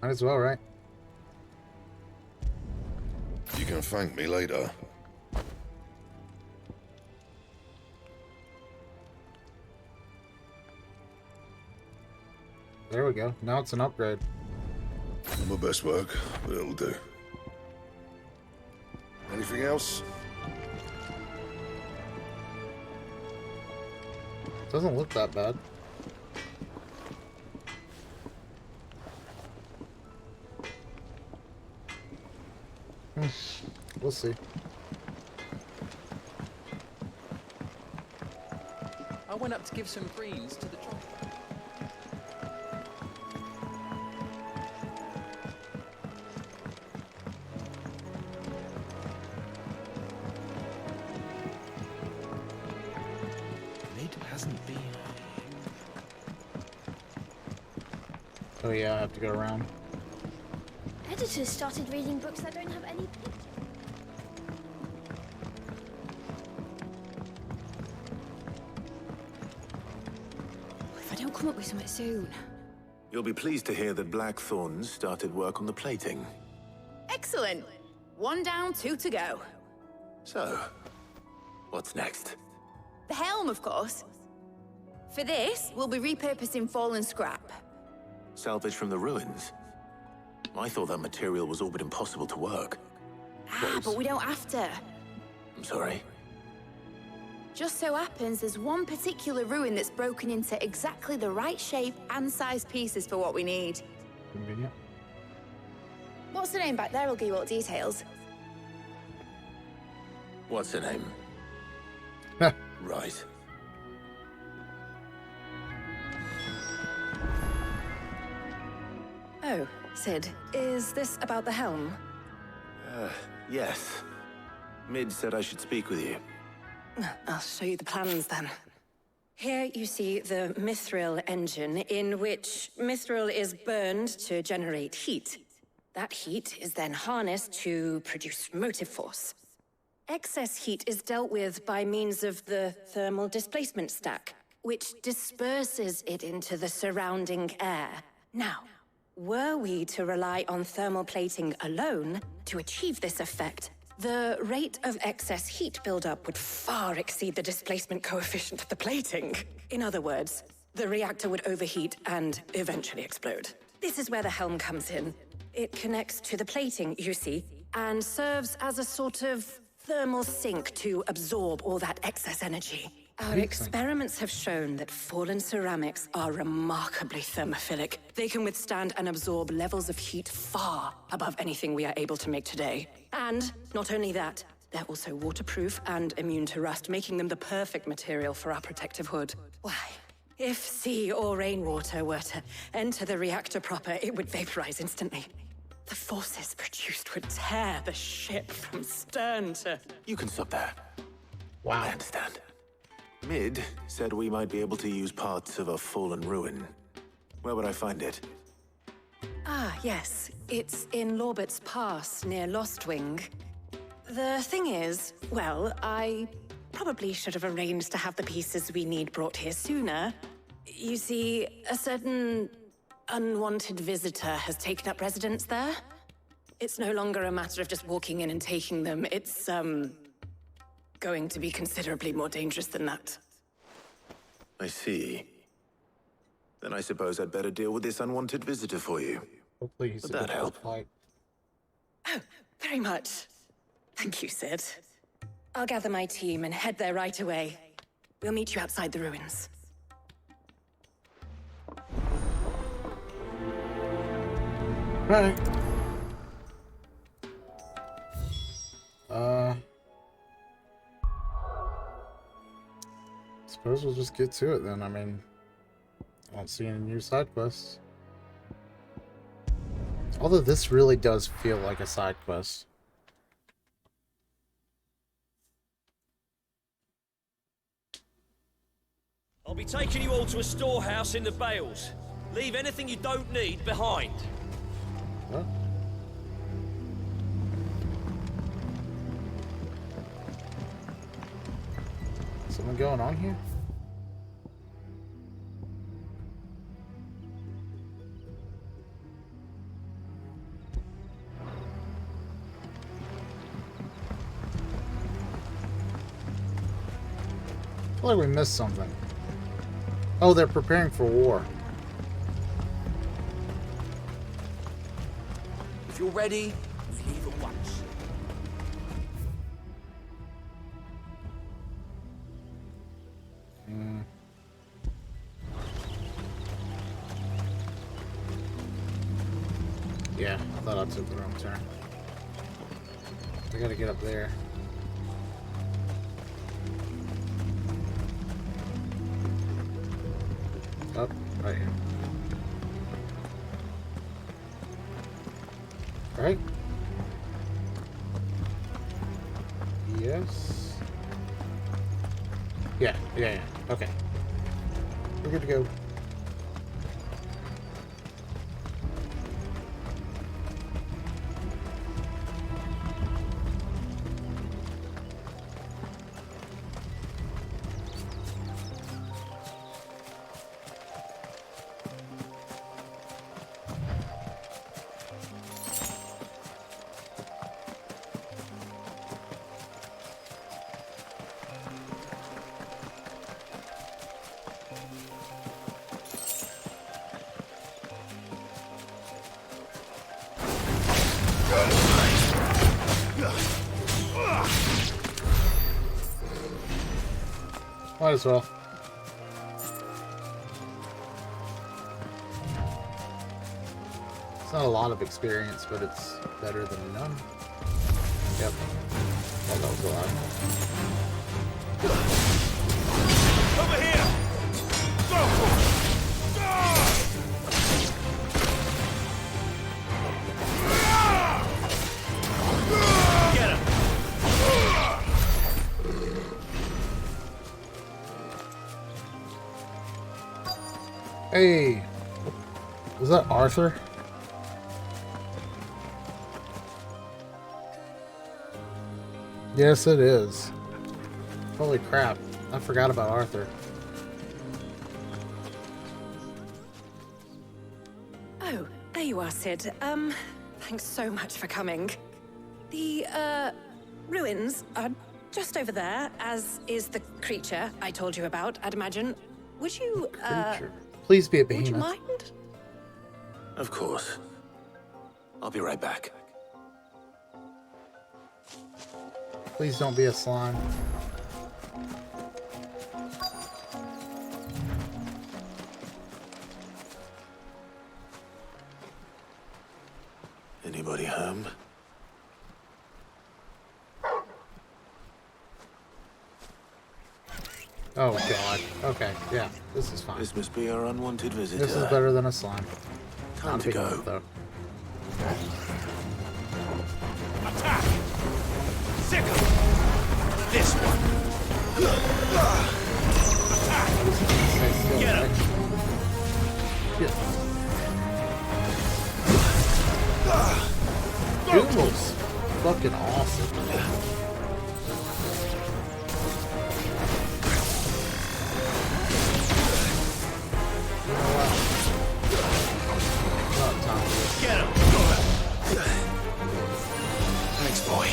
Might as well, right? You can thank me later. There we go. Now it's an upgrade. Not my best work, but it'll do. Anything else? Doesn't look that bad. We'll see. I went up to give some greens to the truck. Mid hasn't been. Oh yeah, I have to go around. Editors started reading books that don't have any pictures. If I don't come up with something soon. You'll be pleased to hear that Blackthorn started work on the plating. Excellent. 1 down, 2 to go. So, what's next? The helm, of course. For this, we'll be repurposing fallen scrap. Salvage from the ruins? I thought that material was all but impossible to work. But we don't have to. I'm sorry. Just so happens there's one particular ruin that's broken into exactly the right shape and size pieces for what we need. Convenient. What's the name back there? I'll give you all details. What's her name? Right. Oh, Sid, is this about the helm? Yes. Mid said I should speak with you. I'll show you the plans then. Here you see the mithril engine, in which mithril is burned to generate heat. That heat is then harnessed to produce motive force. Excess heat is dealt with by means of the thermal displacement stack, which disperses it into the surrounding air. Now, were we to rely on thermal plating alone to achieve this effect, the rate of excess heat buildup would far exceed the displacement coefficient of the plating. In other words, the reactor would overheat and eventually explode. This is where the helm comes in. It connects to the plating, you see, and serves as a sort of thermal sink to absorb all that excess energy. Our experiments have shown that fallen ceramics are remarkably thermophilic. They can withstand and absorb levels of heat far above anything we are able to make today. And not only that, they're also waterproof and immune to rust, making them the perfect material for our protective hood. Why, if sea or rainwater were to enter the reactor proper, it would vaporize instantly. The forces produced would tear the ship from stern to... You can stop there. Wow. I understand. Mid said we might be able to use parts of a fallen ruin. Where would I find it? Ah, yes. It's in Lorbert's Pass, near Lostwing. The thing is, well, I probably should have arranged to have the pieces we need brought here sooner. You see, a certain unwanted visitor has taken up residence there. It's no longer a matter of just walking in and taking them. It's, going to be considerably more dangerous than that. I see. Then I suppose I'd better deal with this unwanted visitor for you. Hopefully he's Would that help? Fight. Oh, very much. Thank you, Sid. I'll gather my team and head there right away. We'll meet you outside the ruins. Right. Suppose we'll just get to it then. I mean, I don't see any new side quests. Although this really does feel like a side quest. I'll be taking you all to a storehouse in the Bales. Leave anything you don't need behind. What? Something going on here? I feel like we missed something. Oh, they're preparing for war. If you're ready, we leave at once. Yeah, I thought I took the wrong turn. I gotta get up there. Up, right here. Right? Yes. Yeah. Okay. We're good to go. Might as well. It's not a lot of experience, but it's better than none. Yep. Oh, that was a lot. Over here! Go! Get him! Hey! Was that Arthur? Yes, it is. Holy crap. I forgot about Arthur. Oh, there you are, Sid. Thanks so much for coming. The, ruins are just over there, as is the creature I told you about, I'd imagine. Would you, Creature. Please be a would you behemoth. mind? Of course. I'll be right back. Please don't be a slime. Anybody home? Oh god. Okay, yeah, this is fine. This must be our unwanted visitor. This is better than a slime. Time Not to a go. behemoth, though. Attack! Sick of this one! Attack! Get him! Doom looks fucking awesome. You know what? Not time for this. Get him! Thanks, boy.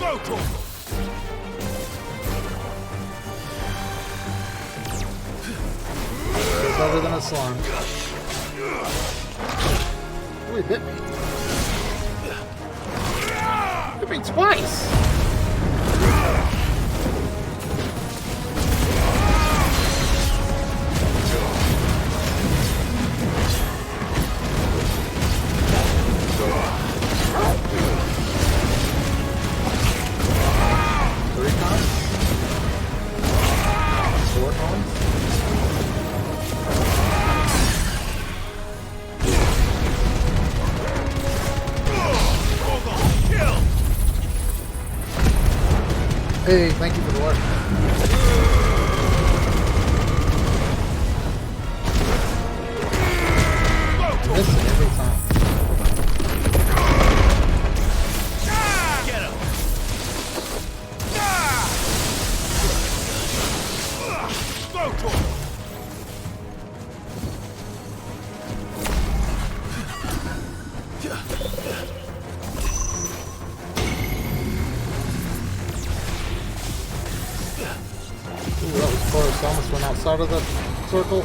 Go to him! It's better than a slime. Oh, he bit me. Bit me twice! Three times? 4 times? Hey, thank you for the work. Miss it every time. Get him! Go to him! Ooh, that was close. I almost went outside of the circle.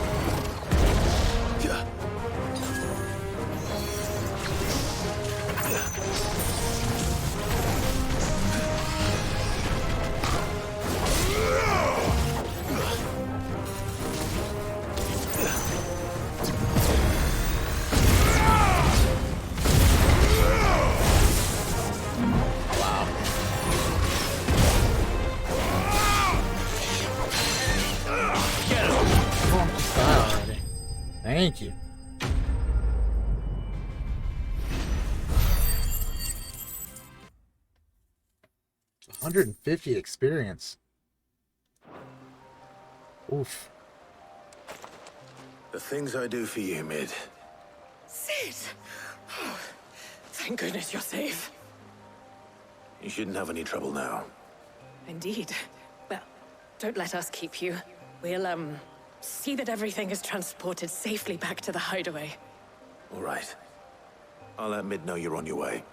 Come on, just die already. Thank you. $150 experience. Oof. The things I do for you, Mid. Sid! Oh, thank goodness you're safe. You shouldn't have any trouble now. Indeed. Well, don't let us keep you. We'll, see that everything is transported safely back to the hideaway. All right. I'll let Mid know you're on your way.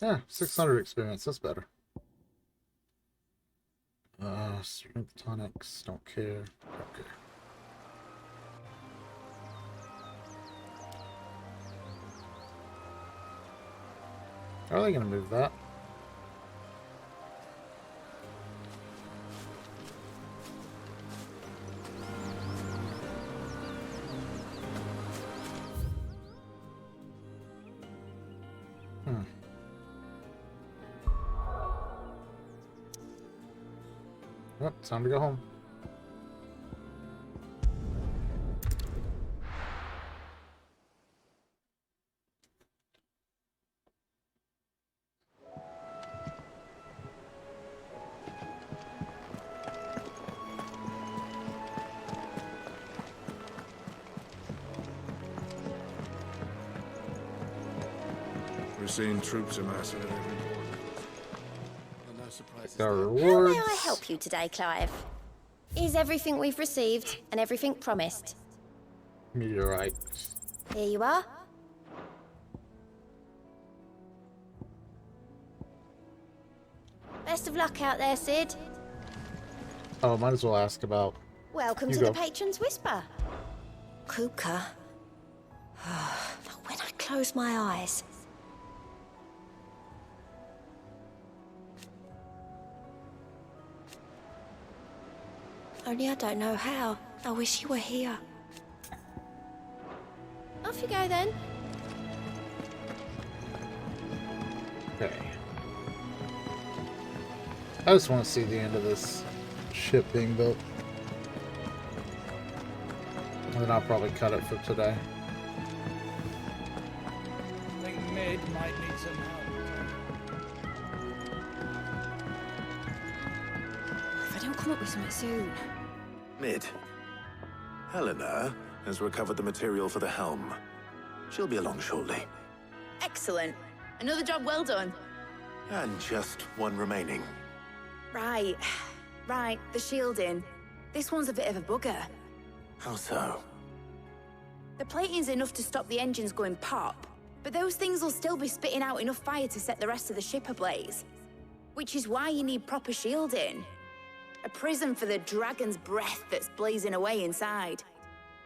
Yeah, 600 experience. That's better. Strength tonics, don't care. Okay. How are they gonna move that? Yep, time to go home. We're seeing troops amassing at every corner. No surprises. Got How rewards. may I help you today, Clive? Is everything we've received and everything promised? Meteorite. Here you are. Best of luck out there, Sid. Oh, might as well ask about. Welcome You to go. the Patron's Whisper. Kuka. When I close my eyes. Only I don't know how. I wish you were here. Off you go then. Okay. I just want to see the end of this ship being built. And then I'll probably cut it for today. I think Mid might need some help. If I don't come up with something soon. Mid. Helena has recovered the material for the helm. She'll be along shortly. Excellent. Another job well done. And just one remaining. Right. Right, the shielding. This one's a bit of a bugger. How so? The plating's enough to stop the engines going pop, but those things will still be spitting out enough fire to set the rest of the ship ablaze. Which is why you need proper shielding. A prison for the dragon's breath that's blazing away inside.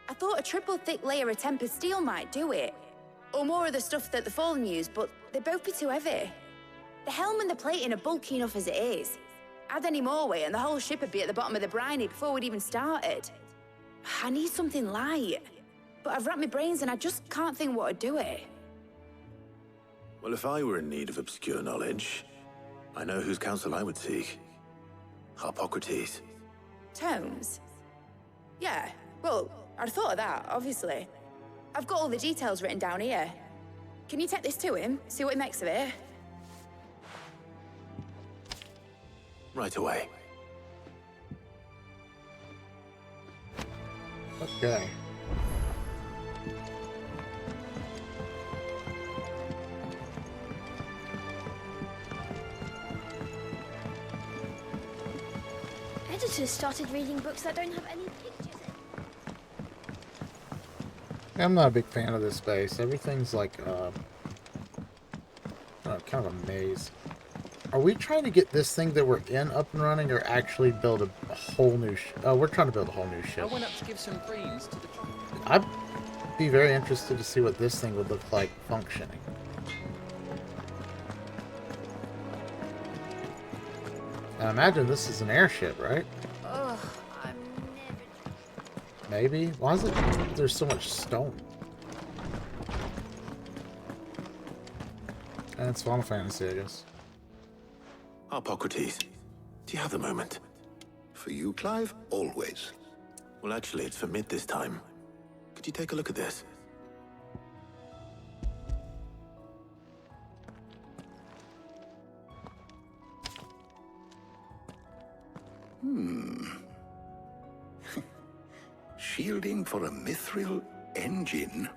I thought a triple thick layer of tempered steel might do it. Or more of the stuff that the Fallen use, but they'd both be too heavy. The helm and the plating are bulky enough as it is. Add any more weight and the whole ship would be at the bottom of the briny before we'd even started. I need something light. But I've racked my brains and I just can't think what would do it. Well, if I were in need of obscure knowledge, I know whose counsel I would seek. Harpocrates. Tomes? Yeah, well, I'd thought of that, obviously. I've got all the details written down here. Can you take this to him, see what he makes of it? Right away. Okay. Editors started reading books that don't have any pictures in. I'm not a big fan of this base. Everything's like, kind of a maze. Are we trying to get this thing that we're in up and running, or actually build a whole new we're trying to build a whole new I ship. went up to give some greens to the truck. I'd be very interested to see what this thing would look like functioning. I imagine this is an airship, right? Ugh, I'm never. Maybe. Why is it there's so much stone? And it's Final Fantasy, I guess. Harpocrates, do you have the moment? For you, Clive, always. Well, actually, it's for Mid this time. Could you take a look at this? Shielding for a mithril engine?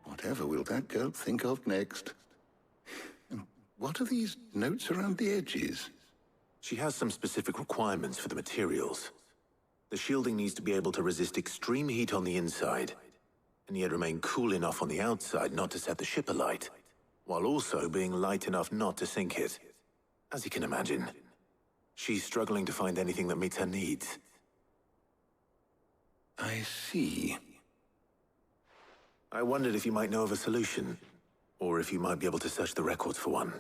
Whatever will that girl think of next? And what are these notes around the edges? She has some specific requirements for the materials. The shielding needs to be able to resist extreme heat on the inside, and yet remain cool enough on the outside not to set the ship alight, while also being light enough not to sink it. As you can imagine, She's struggling to find anything that meets her needs. I see. I wondered if you might know of a solution, or if you might be able to search the records for one.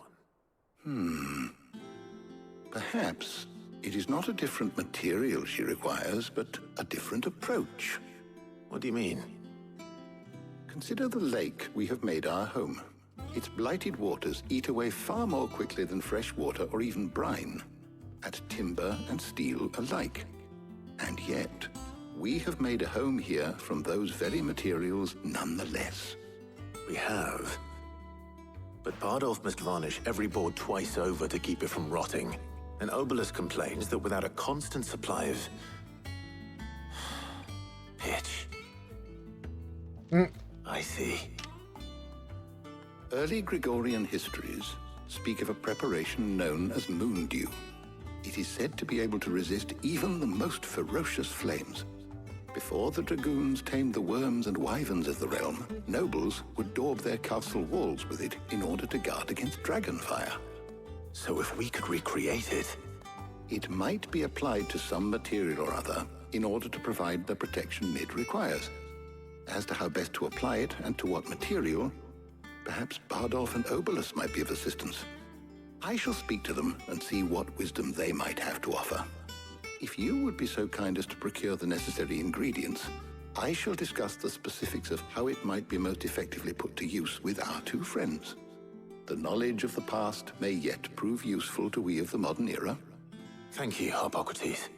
Perhaps it is not a different material she requires, but a different approach. What do you mean? Consider the lake we have made our home. Its blighted waters eat away far more quickly than fresh water or even brine, at timber and steel alike. And yet, we have made a home here from those very materials nonetheless. We have. But Bardolph must varnish every board twice over to keep it from rotting. And Obelus complains that without a constant supply of... pitch. I see. Early Gregorian histories speak of a preparation known as moon dew. It is said to be able to resist even the most ferocious flames. Before the dragoons tamed the worms and wyverns of the realm, nobles would daub their castle walls with it in order to guard against dragon fire. So if we could recreate it... It might be applied to some material or other in order to provide the protection it requires. As to how best to apply it and to what material, perhaps Bardolph and Obelus might be of assistance. I shall speak to them and see what wisdom they might have to offer. If you would be so kind as to procure the necessary ingredients, I shall discuss the specifics of how it might be most effectively put to use with our two friends. The knowledge of the past may yet prove useful to we of the modern era. Thank you, Hippocrates.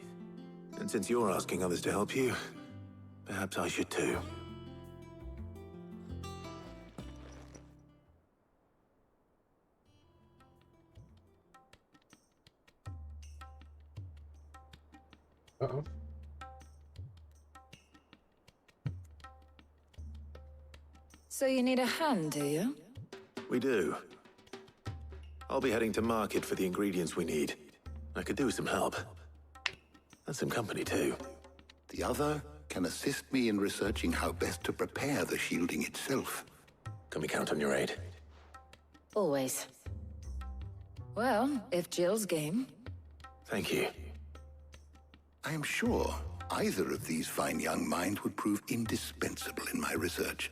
And since you're asking others to help you, perhaps I should too. Uh-oh. So you need a hand, do you? We do. I'll be heading to market for the ingredients we need. I could do with some help. And some company, too. The other can assist me in researching how best to prepare the shielding itself. Can we count on your aid? Always. Well, if Jill's game. Thank you. I am sure either of these fine young minds would prove indispensable in my research.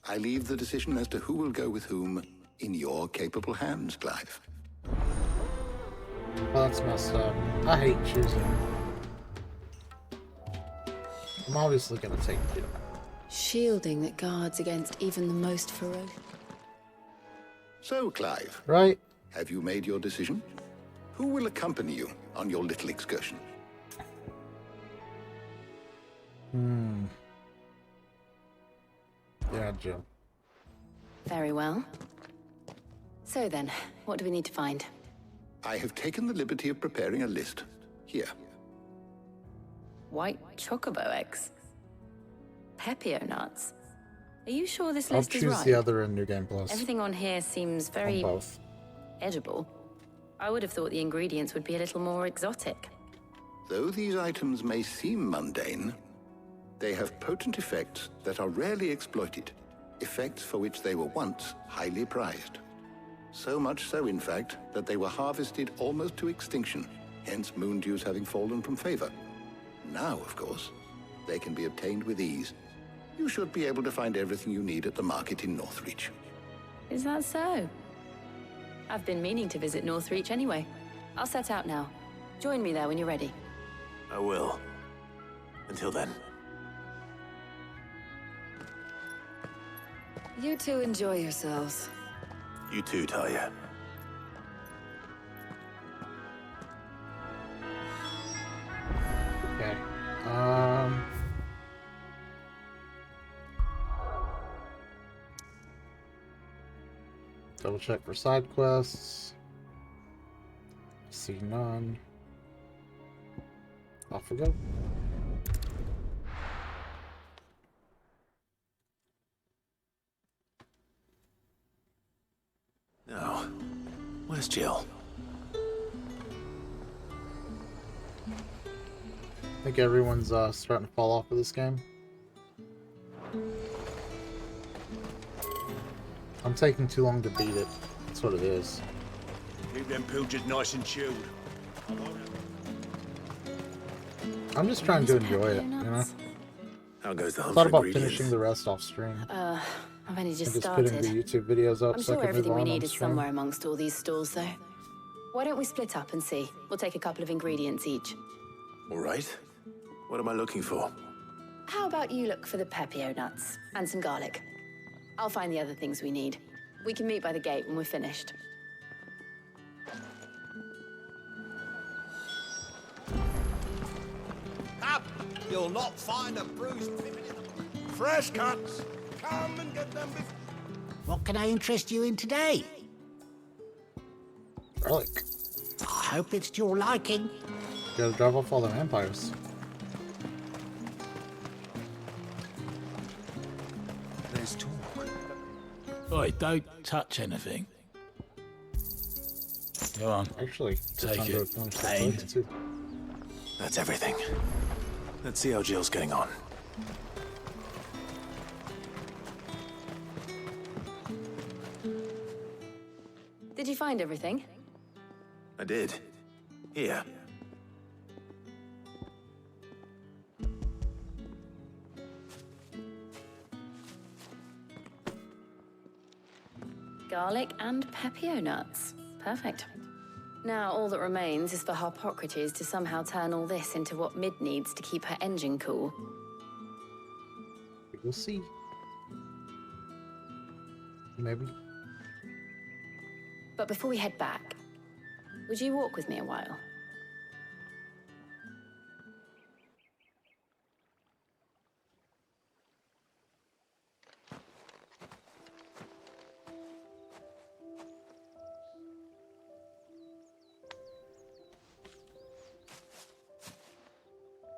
I leave the decision as to who will go with whom in your capable hands, Clive. Well, that's messed up. I hate choosing. I'm obviously gonna take you. Shielding that guards against even the most ferocious. So, Clive. Right? Have you made your decision? Who will accompany you on your little excursion? Yeah, Jill. Very well. So then, what do we need to find? I have taken the liberty of preparing a list. Here. White chocobo eggs. Pepio nuts. Are you sure this I'll list is choose right? the other in New Game Plus. Everything on here seems On very both. edible. I would have thought the ingredients would be a little more exotic. Though these items may seem mundane, they have potent effects that are rarely exploited, effects for which they were once highly prized. So much so, in fact, that they were harvested almost to extinction, hence moon dews having fallen from favor. Now, of course, they can be obtained with ease. You should be able to find everything you need at the market in Northreach. Is that so? I've been meaning to visit Northreach anyway. I'll set out now. Join me there when you're ready. I will. Until then. You two enjoy yourselves. You too, Talia. Okay. Double check for side quests. See none. Off we go. Now, where's Jill? I think everyone's starting to fall off of this game. I'm taking too long to beat it. That's what it is. Keep them pilgers nice and chilled. I'm just trying to enjoy it, you know? How goes the hunt Thought for about ingredients? finishing the rest off stream. I've only just And just putting started. the YouTube videos up I'm so I sure can move everything we on need is stream. somewhere amongst all these stalls, though. Why don't we split up and see? We'll take a couple of ingredients each. All right. What am I looking for? How about you look for the Pt1 nuts and some garlic? I'll find the other things we need. We can meet by the gate when we're finished. Up! You'll not find a bruised pippin in the... Fresh cuts! Come and get them before... What can I interest you in today? Garlic. I hope it's to your liking. Gotta drive off all the vampires. There's talk. Oi, don't touch anything. Go on. Actually, take it. Aim. That's everything. Let's see how Jill's getting on. Did you find everything? I did. Here. Garlic and Pt1 nuts. Perfect. Now all that remains is for Harpocrates to somehow turn all this into what Mid needs to keep her engine cool. We'll see. Maybe. But before we head back, would you walk with me a while?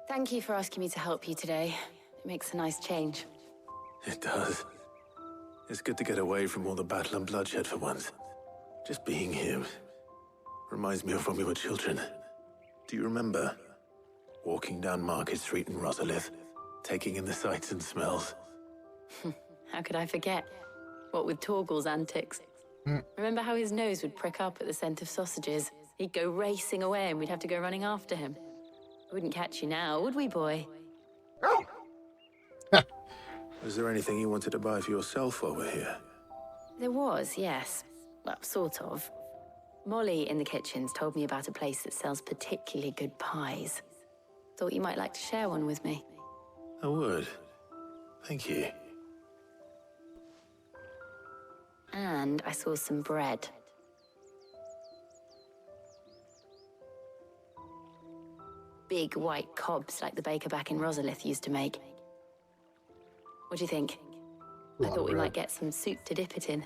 Thank you for asking me to help you today. It makes a nice change. It does. It's good to get away from all the battle and bloodshed for once. Just being here reminds me of when we were children. Do you remember? Walking down Market Street in Rosalith, taking in the sights and smells. How could I forget? What with Torgal's antics. Remember how his nose would prick up at the scent of sausages? He'd go racing away and we'd have to go running after him. We wouldn't catch you now, would we, boy? Is there anything you wanted to buy for yourself while we're here? There was, yes. Well, sort of. Molly in the kitchens told me about a place that sells particularly good pies. Thought you might like to share one with me. I would. Thank you. And I saw some bread. Big white cobs like the baker back in Rosalith used to make. What do you think? I thought we might get some soup to dip it in.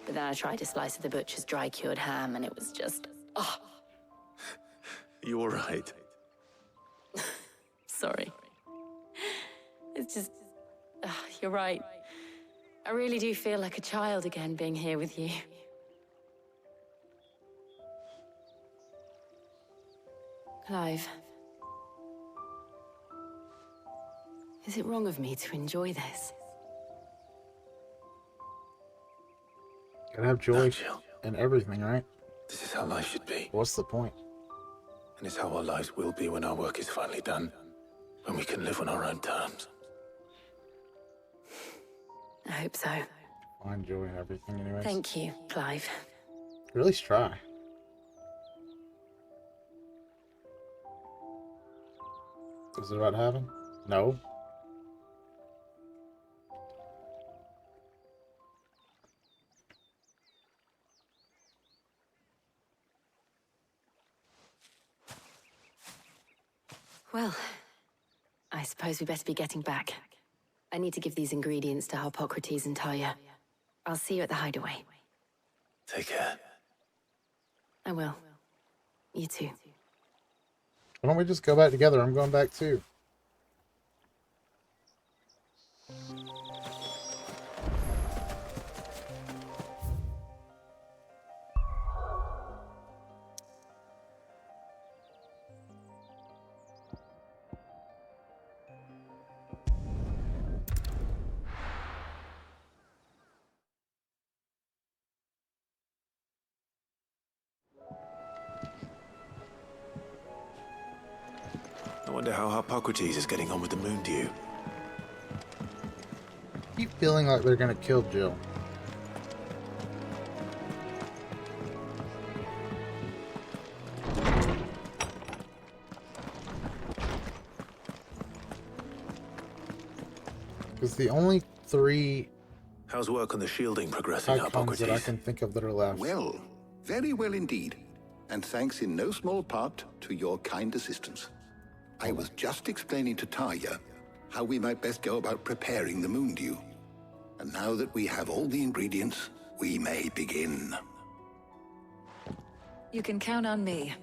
But then I tried a slice of the butcher's dry-cured ham and it was just... oh, You all right? sorry. It's just... you're right. I really do feel like a child again being here with you. Clive. Is it wrong of me to enjoy this? Gotta have joy in everything, right? This is how life should be. What's the point? And it's how our lives will be when our work is finally done. When we can live on our own terms. I hope so. Find joy in everything anyways. Thank you, Clive. At least try. Is it about having? No. Well, I suppose we best be getting back. I need to give these ingredients to Harpocrates and Talia. I'll see you at the hideaway. Take care. I will. You too. Why don't we just go back together? I'm going back too. Wonder how Hippocrates is getting on with the moon dew. I keep feeling like they're gonna kill Jill. Because the only 3 How's work on the shielding progressing, icons Hippocrates? that I can think of that are left. Well, very well indeed. And thanks in no small part to your kind assistance. I was just explaining to Tarja how we might best go about preparing the moon dew. And now that we have all the ingredients, we may begin. You can count on me.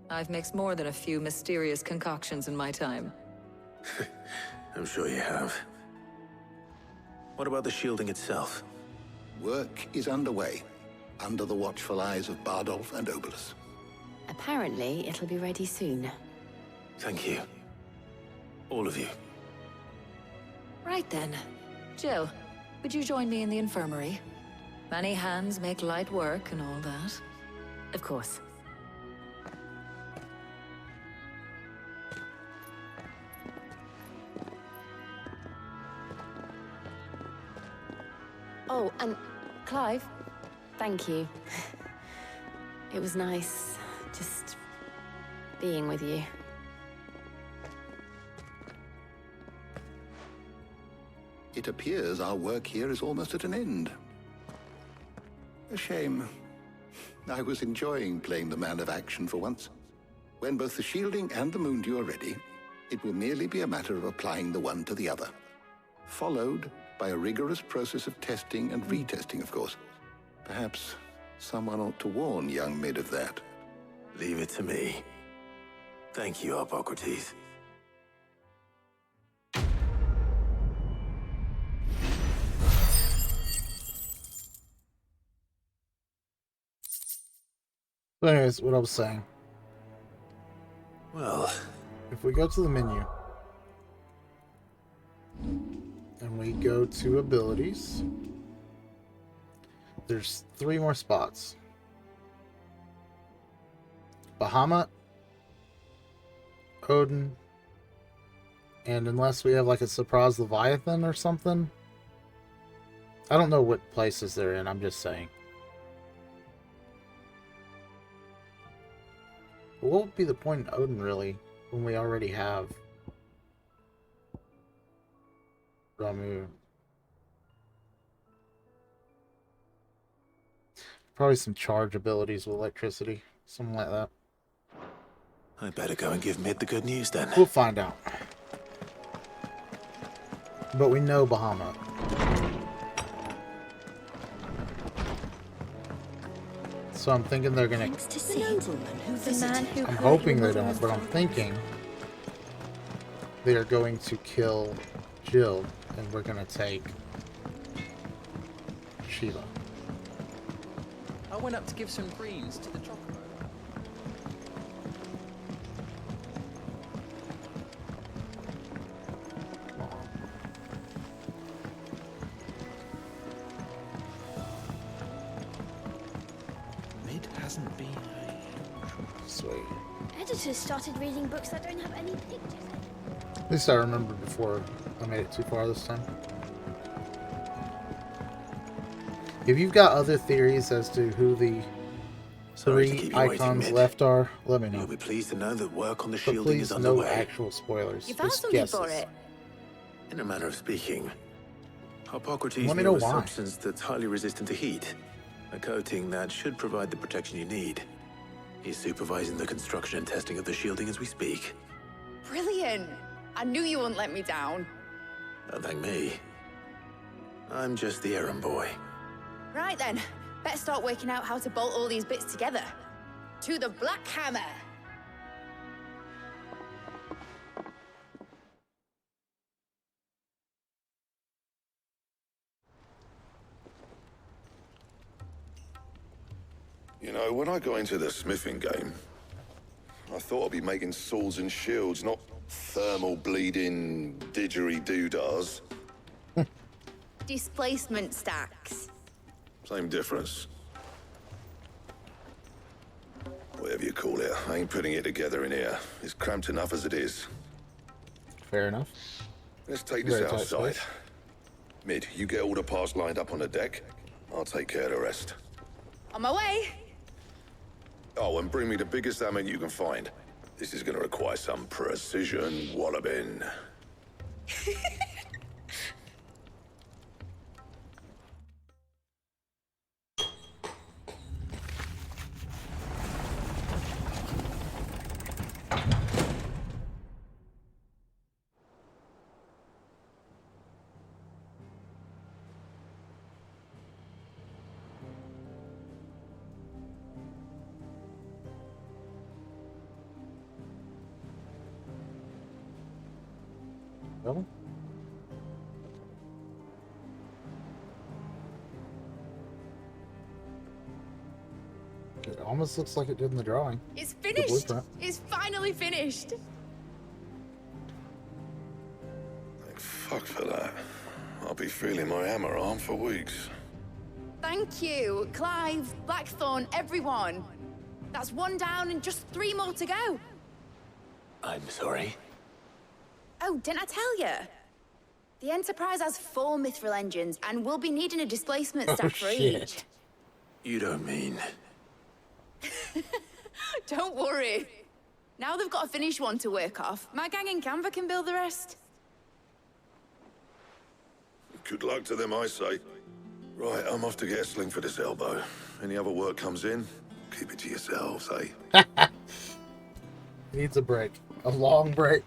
I've mixed more than a few mysterious concoctions in my time. I'm sure you have. What about the shielding itself? Work is underway, under the watchful eyes of Bardolph and Obolus. Apparently, it'll be ready soon. Thank you. All of you. Right then. Jill, would you join me in the infirmary? Many hands make light work and all that. Of course. Oh, and Clive, thank you. It was nice just being with you. It appears our work here is almost at an end. A shame. I was enjoying playing the man of action for once. When both the shielding and the moon dew are ready, it will merely be a matter of applying the one to the other. Followed by a rigorous process of testing and retesting, of course. Perhaps someone ought to warn young Mid of that. Leave it to me. Thank you, Hippocrates. So anyways, what I was saying. Well, if we go to the menu and we go to abilities, there's 3 more spots. Bahamut, Odin, and unless we have like a surprise Leviathan or something. I don't know what places they're in, I'm just saying. But what would be the point in Odin, really, when we already have Ramu? Probably some charge abilities with electricity, something like that. I better go and give Mid the good news then. We'll find out. But we know Bahamut. So I'm thinking they're gonna... I'm hoping they don't, but I'm thinking they are going to kill Jill, and we're gonna take Sheila. I went up to give some greens to the chocobo. Mid hasn't been Sweet. Editors started reading books that don't have any pictures. At least I remember before I made it too far this time. If you've got other theories as to who the Sorry to 3 keep you waiting, icons Mid. left are, let me know. You'll be pleased to know that work on the But shielding is please, no underway. actual spoilers. You found Just something guesses. for it? In a manner of speaking, Hippocrates Let me knew know a why. substance that's highly resistant to heat. A coating that should provide the protection you need. He's supervising the construction and testing of the shielding as we speak. Brilliant! I knew you wouldn't let me down. Don't thank me. I'm just the errand boy. Right then, better start working out how to bolt all these bits together. To the Black Hammer! You know, when I got into the smithing game, I thought I'd be making swords and shields, not thermal bleeding didgeridoo-dahs. Displacement stacks. Same difference. Whatever you call it, I ain't putting it together in here. It's cramped enough as it is. Fair enough. Let's take this Very tight outside. space. Mid, you get all the parts lined up on the deck. I'll take care of the rest. On my way. Oh, and bring me the biggest salmon you can find. This is gonna require some precision walloping. Really? It almost looks like it did in the drawing. It's The finished. blueprint. It's finally finished. Thank fuck for that. I'll be feeling my hammer arm for weeks. Thank you, Clive, Blackthorn, everyone. That's one down and just 3 more to go. I'm sorry. Oh, didn't I tell you? The Enterprise has 4 mithril engines, and we'll be needing a displacement stack for each. You don't mean... Don't worry. Now they've got a finished one to work off, my gang in Canva can build the rest. Good luck to them, I say. Right, I'm off to get a sling for this elbow. Any other work comes in, keep it to yourselves, eh? Needs a break. A long break.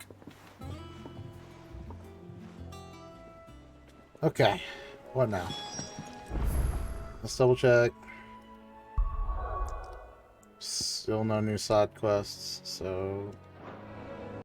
Okay. What now? Let's double check. Still no new side quests, so